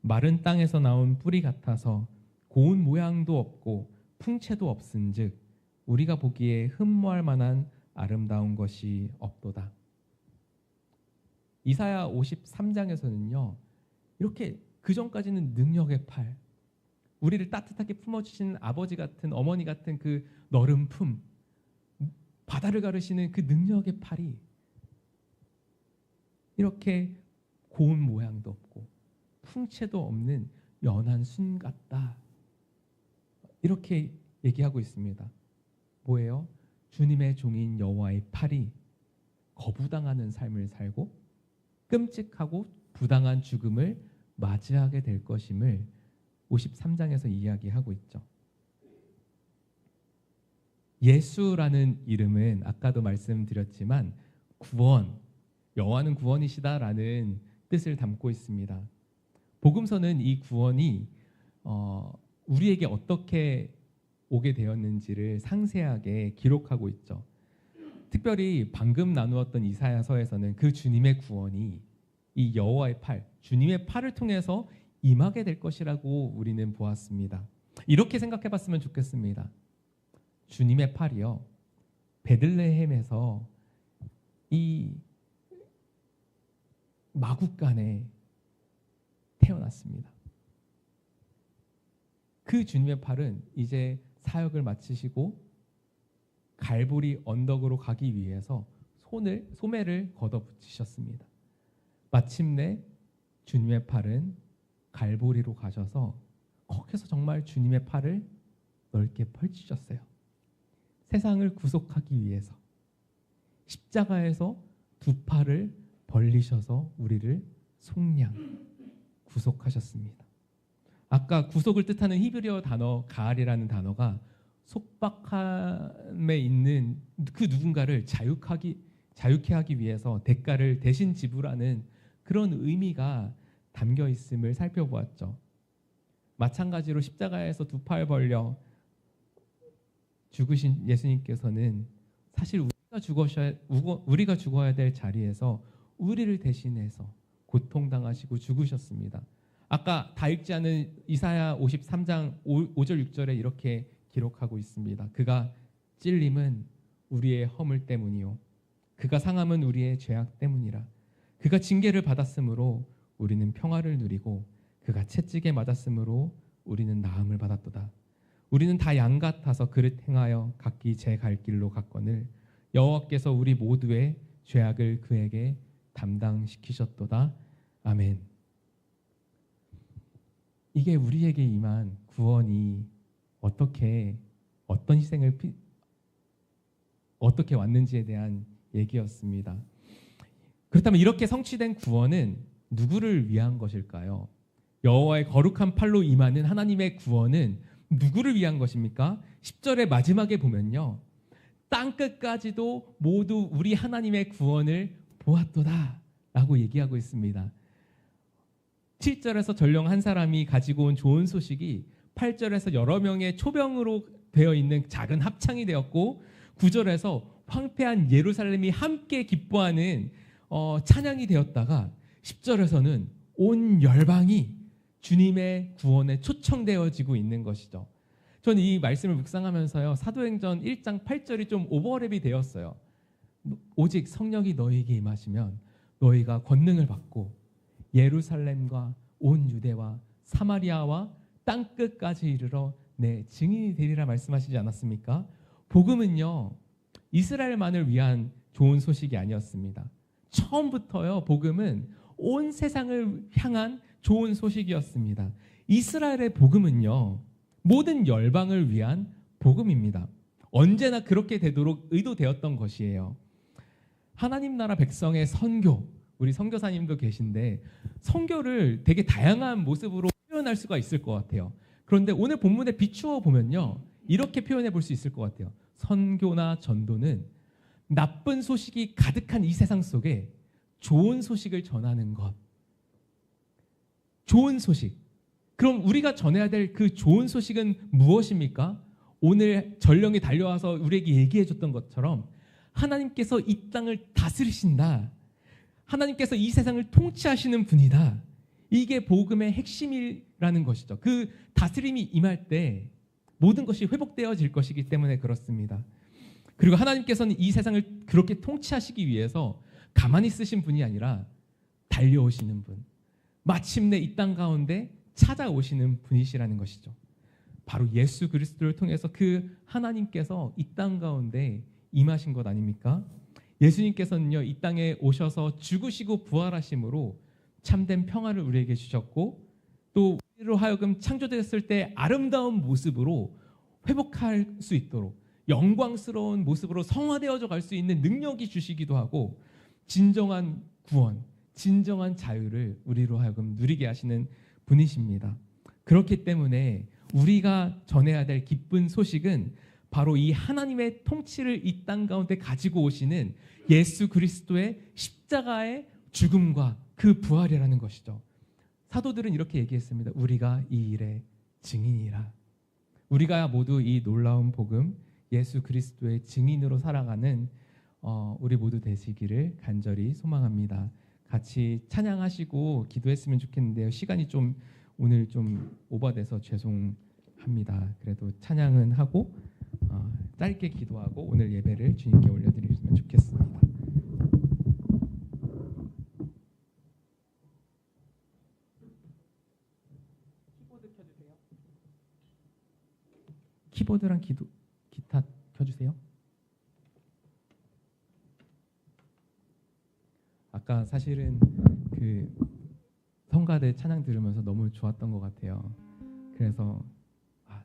마른 땅에서 나온 뿌리 같아서 고운 모양도 없고 풍채도 없은즉 우리가 보기에 흠모할 만한 아름다운 것이 없도다. 이사야 53장에서는요 이렇게 그전까지는 능력의 팔, 우리를 따뜻하게 품어주시는 아버지 같은, 어머니 같은 그 너른 품, 바다를 가르시는 그 능력의 팔이 이렇게 고운 모양도 없고 풍채도 없는 연한 순 같다. 이렇게 얘기하고 있습니다. 뭐예요? 주님의 종인 여호와의 팔이 거부당하는 삶을 살고 끔찍하고 부당한 죽음을 맞이하게 될 것임을 53장에서 이야기하고 있죠. 예수라는 이름은 아까도 말씀드렸지만 구원, 여호와는 구원이시다라는 뜻을 담고 있습니다. 복음서는 이 구원이 우리에게 어떻게 오게 되었는지를 상세하게 기록하고 있죠. 특별히 방금 나누었던 이사야서에서는 그 주님의 구원이 이 여호와의 팔, 주님의 팔을 통해서 임하게 될 것이라고 우리는 보았습니다. 이렇게 생각해 봤으면 좋겠습니다. 주님의 팔이요, 베들레헴에서 이 마국간에 태어났습니다. 그 주님의 팔은 이제 사역을 마치시고 갈보리 언덕으로 가기 위해서 소매를 걷어붙이셨습니다. 마침내 주님의 팔은 갈보리로 가셔서 거기서 정말 주님의 팔을 넓게 펼치셨어요. 세상을 구속하기 위해서 십자가에서 두 팔을 벌리셔서 우리를 속량, 구속하셨습니다. 아까 구속을 뜻하는 히브리어 단어 가알이라는 단어가 속박함에 있는 그 누군가를 자유케 하기 위해서 대가를 대신 지불하는 그런 의미가 담겨 있음을 살펴보았죠. 마찬가지로 십자가에서 두 팔 벌려 죽으신 예수님께서는 사실 우리가 죽어야 될 자리에서 우리를 대신해서 고통당하시고 죽으셨습니다. 아까 다 읽지 않은 이사야 53장 5절 6절에 이렇게 기록하고 있습니다. 그가 찔림은 우리의 허물 때문이요 그가 상함은 우리의 죄악 때문이라. 그가 징계를 받았으므로 우리는 평화를 누리고 그가 채찍에 맞았으므로 우리는 나음을 받았도다. 우리는 다 양 같아서 그릇 행하여 각기 제 갈 길로 갔거늘 여호와께서 우리 모두의 죄악을 그에게 담당시키셨도다. 아멘. 이게 우리에게 임한 구원이 어떤 희생을 어떻게 왔는지에 대한 얘기였습니다. 그렇다면 이렇게 성취된 구원은 누구를 위한 것일까요? 여호와의 거룩한 팔로 임하는 하나님의 구원은 누구를 위한 것입니까? 10절의 마지막에 보면요. 땅끝까지도 모두 우리 하나님의 구원을 보았도다 라고 얘기하고 있습니다. 7절에서 전령 한 사람이 가지고 온 좋은 소식이 8절에서 여러 명의 초병으로 되어 있는 작은 합창이 되었고 9절에서 황폐한 예루살렘이 함께 기뻐하는 찬양이 되었다가 10절에서는 온 열방이 주님의 구원에 초청되어지고 있는 것이죠. 저는 이 말씀을 묵상하면서요. 사도행전 1장 8절이 좀 오버랩이 되었어요. 오직 성령이 너희에게 임하시면 너희가 권능을 받고 예루살렘과 온 유대와 사마리아와 땅끝까지 이르러 내 증인이 되리라 말씀하시지 않았습니까? 복음은요. 이스라엘만을 위한 좋은 소식이 아니었습니다. 처음부터요. 복음은 온 세상을 향한 좋은 소식이었습니다. 이스라엘의 복음은요. 모든 열방을 위한 복음입니다. 언제나 그렇게 되도록 의도되었던 것이에요. 하나님 나라 백성의 선교, 우리 선교사님도 계신데 선교를 되게 다양한 모습으로 표현할 수가 있을 것 같아요. 그런데 오늘 본문에 비추어 보면요. 이렇게 표현해 볼 수 있을 것 같아요. 선교나 전도는 나쁜 소식이 가득한 이 세상 속에 좋은 소식을 전하는 것. 좋은 소식. 그럼 우리가 전해야 될 그 좋은 소식은 무엇입니까? 오늘 전령이 달려와서 우리에게 얘기해 줬던 것처럼 하나님께서 이 땅을 다스리신다. 하나님께서 이 세상을 통치하시는 분이다. 이게 복음의 핵심이라는 것이죠. 그 다스림이 임할 때 모든 것이 회복되어질 것이기 때문에 그렇습니다. 그리고 하나님께서는 이 세상을 그렇게 통치하시기 위해서 가만히 있으신 분이 아니라 달려오시는 분. 마침내 이 땅 가운데 찾아오시는 분이시라는 것이죠. 바로 예수 그리스도를 통해서 그 하나님께서 이 땅 가운데 임하신 것 아닙니까? 예수님께서는요, 이 땅에 오셔서 죽으시고 부활하심으로 참된 평화를 우리에게 주셨고 또 우리로 하여금 창조되었을 때 아름다운 모습으로 회복할 수 있도록 영광스러운 모습으로 성화되어져 갈 수 있는 능력이 주시기도 하고 진정한 구원, 진정한 자유를 우리로 하여금 누리게 하시는 분이십니다. 그렇기 때문에 우리가 전해야 될 기쁜 소식은 바로 이 하나님의 통치를 이 땅 가운데 가지고 오시는 예수 그리스도의 십자가의 죽음과 그 부활이라는 것이죠. 사도들은 이렇게 얘기했습니다. 우리가 이 일의 증인이라. 우리가 모두 이 놀라운 복음 예수 그리스도의 증인으로 살아가는 우리 모두 되시기를 간절히 소망합니다. 같이 찬양하시고 기도했으면 좋겠는데요. 시간이 좀 오늘 좀 오버돼서 죄송합니다. 그래도 찬양은 하고 짧게 기도하고 오늘 예배를 주님께 올려드리면 좋겠습니다. 키보드 켜주세요. 키보드랑 기타 켜주세요. 아까 사실은 그 성가대 찬양 들으면서 너무 좋았던 것 같아요. 그래서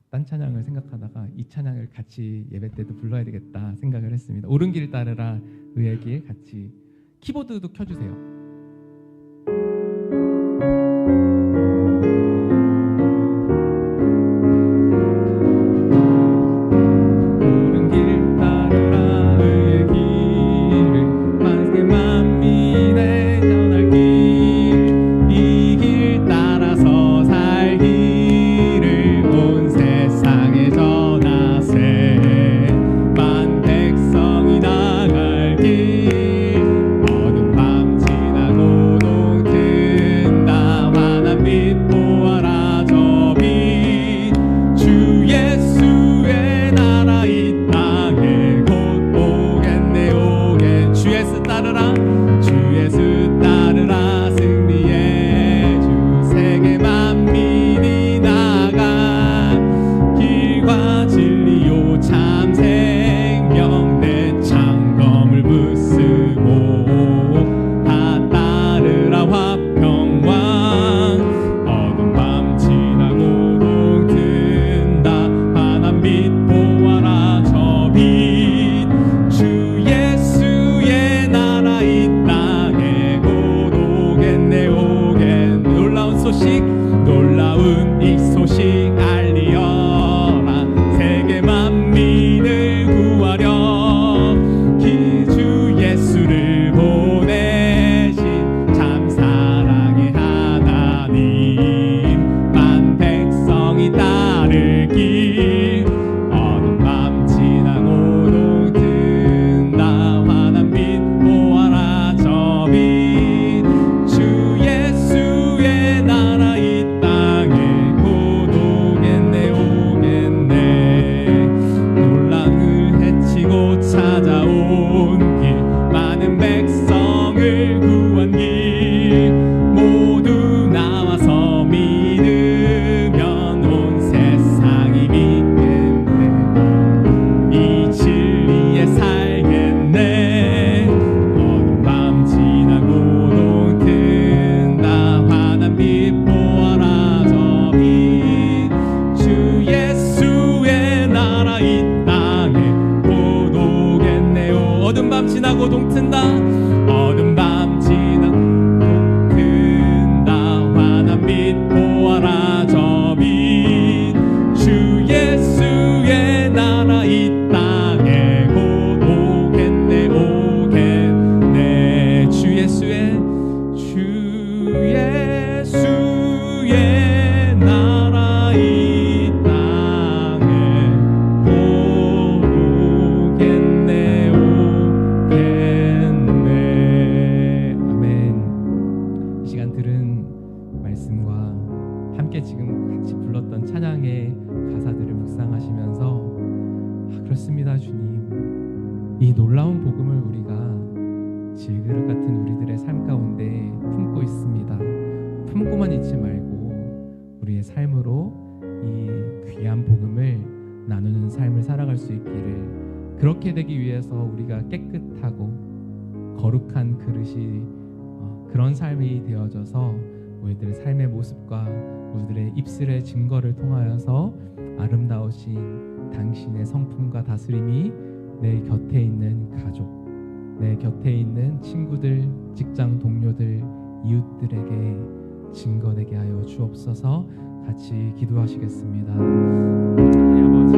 딴 찬양을 생각하다가 이 찬양을 같이 예배 때도 불러야 되겠다 생각을 했습니다. 옳은 길 따르라 의의 길 같이 키보드도 켜주세요. 말씀과 함께 지금 같이 불렀던 찬양의 가사들을 묵상하시면서 그렇습니다 주님, 이 놀라운 복음을 우리가 질그릇 같은 우리들의 삶 가운데 품고 있습니다. 품고만 있지 말고 우리의 삶으로 이 귀한 복음을 나누는 삶을 살아갈 수 있기를, 그렇게 되기 위해서 우리가 깨끗하고 거룩한 그릇이 그런 삶이 되어져서 우리들의 삶의 모습과 우리들의 입술의 증거를 통하여서 아름다우신 당신의 성품과 다스림이 내 곁에 있는 가족, 내 곁에 있는 친구들, 직장 동료들, 이웃들에게 증거되게 하여 주옵소서. 같이 기도하시겠습니다. 하나님 아버지,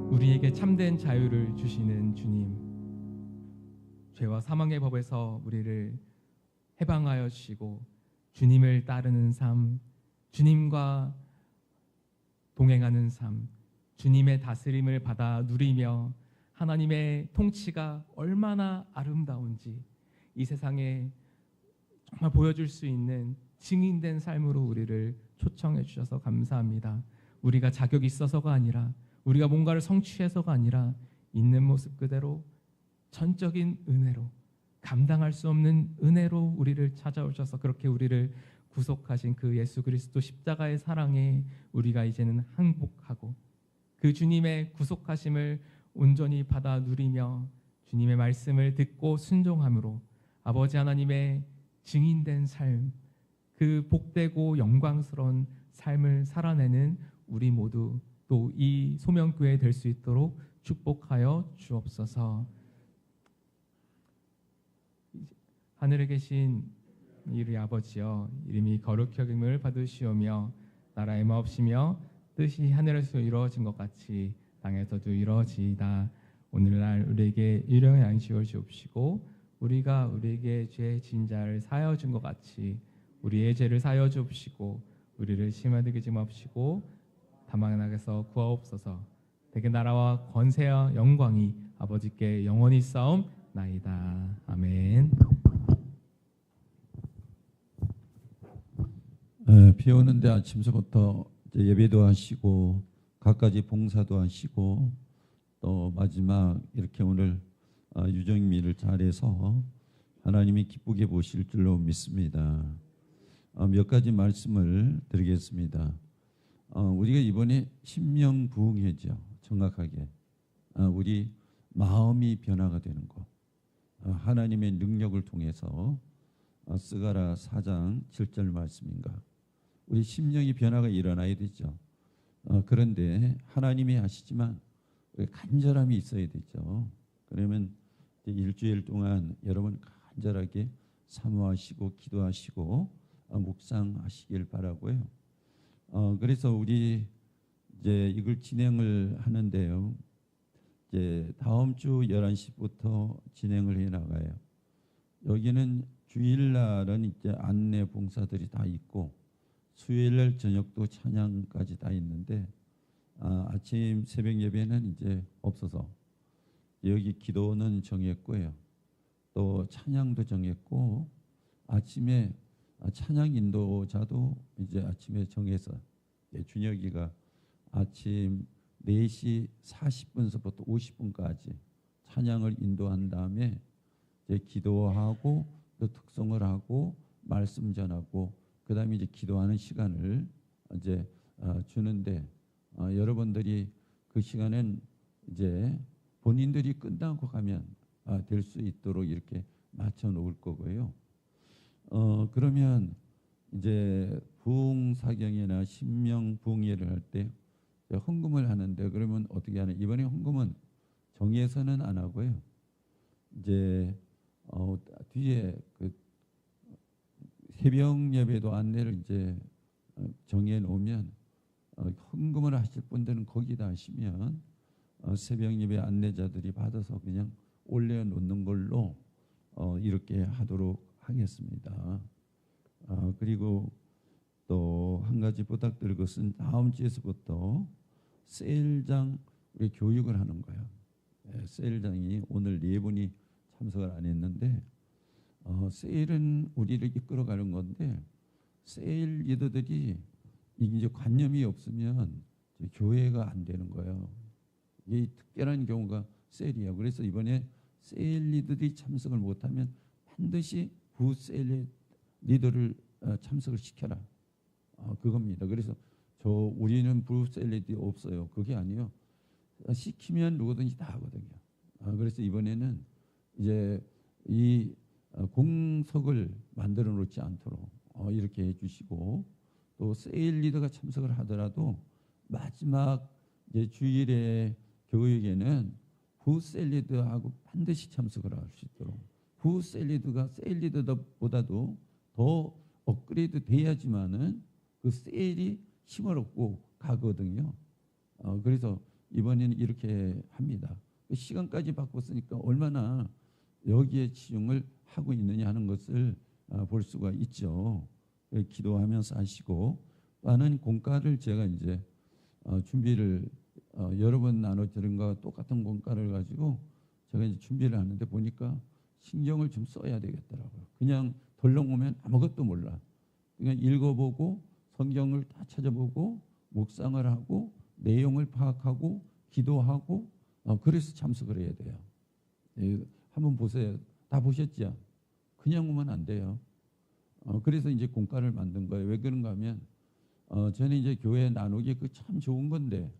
우리에게 참된 자유를 주시는 주님, 죄와 사망의 법에서 우리를 해방하여 주시고 주님을 따르는 삶, 주님과 동행하는 삶, 주님의 다스림을 받아 누리며 하나님의 통치가 얼마나 아름다운지 이 세상에 정말 보여줄 수 있는 증인된 삶으로 우리를 초청해 주셔서 감사합니다. 우리가 자격이 있어서가 아니라, 우리가 뭔가를 성취해서가 아니라 있는 모습 그대로 전적인 은혜로, 감당할 수 없는 은혜로 우리를 찾아오셔서 그렇게 우리를 구속하신 그 예수 그리스도 십자가의 사랑에 우리가 이제는 항복하고 그 주님의 구속하심을 온전히 받아 누리며 주님의 말씀을 듣고 순종함으로 아버지 하나님의 증인된 삶, 그 복되고 영광스러운 삶을 살아내는 우리 모두 또 이 소명교회 될 수 있도록 축복하여 주옵소서. 하늘에 계신 우리 아버지여, 이름이 거룩히 여김을 받으시오며 나라의 마옵시며 뜻이 하늘에서 이루어진 것 같이 땅에서도 이루어지이다. 오늘날 우리에게 일용의 양식을 주옵시고 우리가 우리에게 죄 진 자를 사하여 준 것 같이 우리의 죄를 사하여 주옵시고 우리를 시험에 들지 마옵시고 다만 악에서 구하옵소서. 대개 나라와 권세와 영광이 아버지께 영원히 싸움나이다. 아멘. 비 오는데 아침서부터 이제 예배도 하시고 갖가지 봉사도 하시고 또 마지막 이렇게 오늘 유정미를 잘해서 하나님이 기쁘게 보실 줄로 믿습니다. 몇 가지 말씀을 드리겠습니다. 우리가 이번에 심령부흥회죠. 정확하게 우리 마음이 변화가 되는 것, 하나님의 능력을 통해서 스가랴 4장 7절 말씀인가, 우리 심령이 변화가 일어나야 되죠. 그런데 하나님이 하시지만 간절함이 있어야 되죠. 그러면 일주일 동안 여러분 간절하게 사모하시고 기도하시고 묵상하시길 바라고요. 그래서 우리 이제 이걸 진행을 하는데요. 이제 다음 주 11시부터 진행을 해 나가요. 여기는 주일날은 이제 안내 봉사들이 다 있고 수요일날 저녁도 찬양까지 다 있는데 아침 새벽 예배는 이제 없어서 여기 기도는 정했고요. 또 찬양도 정했고 아침에 찬양 인도자도 이제 아침에 정해서 준혁이가 아침 4시 40분서부터 50분까지 찬양을 인도한 다음에 이제 기도하고 또 특송을 하고 말씀 전하고 그다음에 이제 기도하는 시간을 이제 주는데 여러분들이 그 시간은 이제 본인들이 끝나고 가면 될 수 있도록 이렇게 맞춰 놓을 거고요. 그러면 이제 부흥사경이나 신명부흥회를 할 때 헌금을 하는데 그러면 어떻게 하냐? 이번에 헌금은 정해서는 안 하고요. 이제 뒤에 그 새벽 예배도 안내를 이제 정해 놓으면 헌금을 하실 분들은 거기다 하시면 새벽 예배 안내자들이 받아서 그냥 올려 놓는 걸로 이렇게 하도록 하겠습니다. 그리고 또 한 가지 부탁드릴 것은 다음 주에서부터 세일장 우리 교육을 하는 거예요. 세일장이 오늘 4분이 참석을 안 했는데 세일은 우리를 이끌어가는 건데 세일 리더들이 이제 관념이 없으면 교회가 안 되는 거예요. 이게 특별한 경우가 세일이에요. 그래서 이번에 세일 리더들이 참석을 못하면 반드시 부세일 리더를 참석을 시켜라. 그겁니다. 그래서 우리는 부세일 리더 없어요. 그게 아니에요. 시키면 누구든지 다 하거든요. 그래서 이번에는 이제 이 공석을 만들어 놓지 않도록 이렇게 해주시고 또 세일 리더가 참석을 하더라도 마지막 이제 주일에 교육에는 부세일 리더하고 반드시 참석을 할 수 있도록 부세일 리더가 세일 리더보다도 더 업그레이드 돼야지만은 그 세일이 힘을 얻고 가거든요. 그래서 이번에는 이렇게 합니다. 시간까지 바꿨으니까 얼마나 여기에 치중을 하고 있느냐 하는 것을 볼 수가 있죠. 기도하면서 하시고 또 하나는 공과를 제가 이제 준비를 여러 번 나눠 드린 것과 똑같은 공과를 가지고 제가 이제 준비를 하는데 보니까 신경을 좀 써야 되겠더라고요. 그냥 덜렁 오면 아무것도 몰라. 그냥 읽어보고 성경을 다 찾아보고 묵상을 하고 내용을 파악하고 기도하고 그래서 참석을 해야 돼요. 한번 보세요. 다 보셨죠? 그냥 오면 안 돼요. 그래서 이제 공과를 만든 거예요. 왜 그런가 하면 저는 이제 교회 나누기 그 참 좋은 건데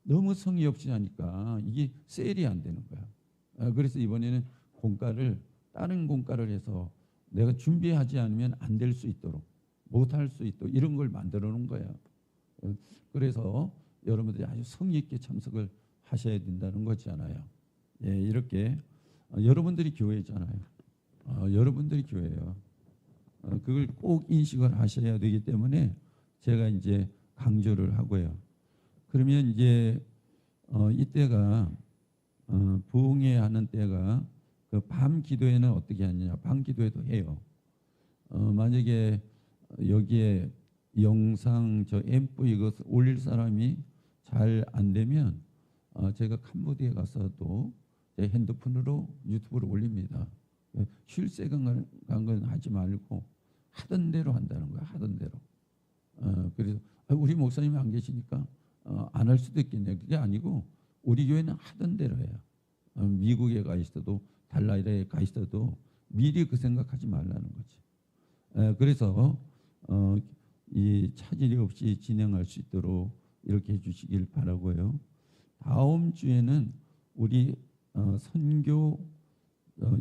너무 성의 없이 하니까 이게 세일이 안 되는 거야. 그래서 이번에는 공과를 다른 공과를 해서 내가 준비하지 않으면 안 될 수 있도록 못할 수 있도록 이런 걸 만들어 놓은 거예요. 그래서 여러분들이 아주 성의 있게 참석을 하셔야 된다는 거잖아요. 예, 이렇게 여러분들이 교회잖아요. 여러분들이 교회예요. 그걸 꼭 인식을 하셔야 되기 때문에 제가 이제 강조를 하고요. 그러면 이제 이때가 부흥회 하는 때가 그 밤 기도회는 어떻게 하느냐? 밤 기도회도 해요. 만약에 여기에 영상 저 앰프 이것을 올릴 사람이 잘 안 되면 제가 캄보디아에 가서도 제 핸드폰으로 유튜브로 올립니다. 쉴 새간 건 하지 말고 하던 대로 한다는 거야. 하던 대로. 그래서 우리 목사님이 안 계시니까 안 할 수도 있겠네요. 그게 아니고 우리 교회는 하던 대로 해요. 미국에 가 있어도 달나라에 가 있어도 미리 그 생각하지 말라는 거지. 그래서 이 차질이 없이 진행할 수 있도록 이렇게 해주시길 바라고요. 다음 주에는 우리 선교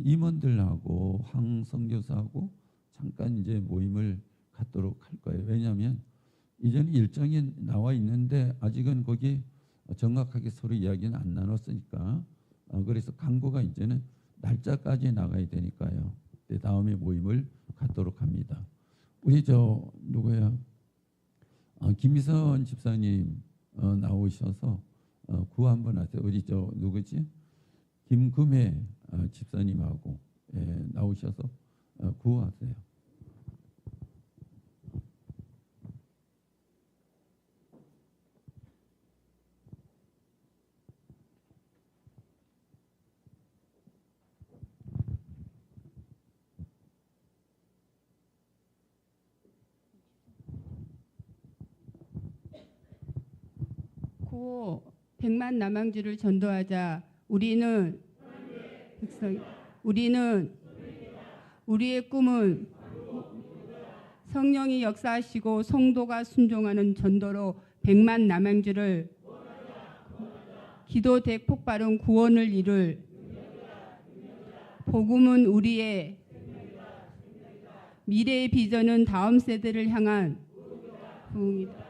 임원들하고 황 선교사하고 잠깐 이제 모임을 갖도록 할 거예요. 왜냐하면 이제는 일정이 나와 있는데 아직은 거기 정확하게 서로 이야기는 안 나눴으니까 그래서 광고가 이제는 날짜까지 나가야 되니까요. 다음에 모임을 갖도록 합니다. 우리 저 누구야? 김희선 집사님 나오셔서 구호 한번 하세요. 우리 저 누구지? 김금혜 집사님하고 나오셔서 구호하세요. 구호 100만 남양주를 전도하자. 우리는 우리의 꿈은 성령이 역사하시고 성도가 순종하는 전도로 100만 남양주를 기도 대폭발은 구원을 이룰 복음은 우리의 미래의 비전은 다음 세대를 향한 부흥이다.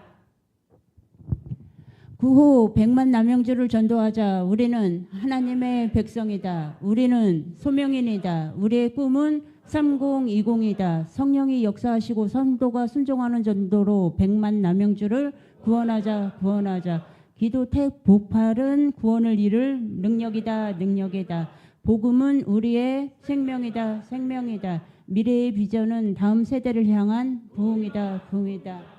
구호 100만 남양주를 전도하자. 우리는 하나님의 백성이다. 우리는 소명인이다. 우리의 꿈은 3020이다. 성령이 역사하시고 성도가 순종하는 전도로 100만 남양주를 구원하자. 구원하자. 기도 택폭발은 구원을 이룰 능력이다. 능력이다. 복음은 우리의 생명이다. 생명이다. 미래의 비전은 다음 세대를 향한 부흥이다. 부흥이다.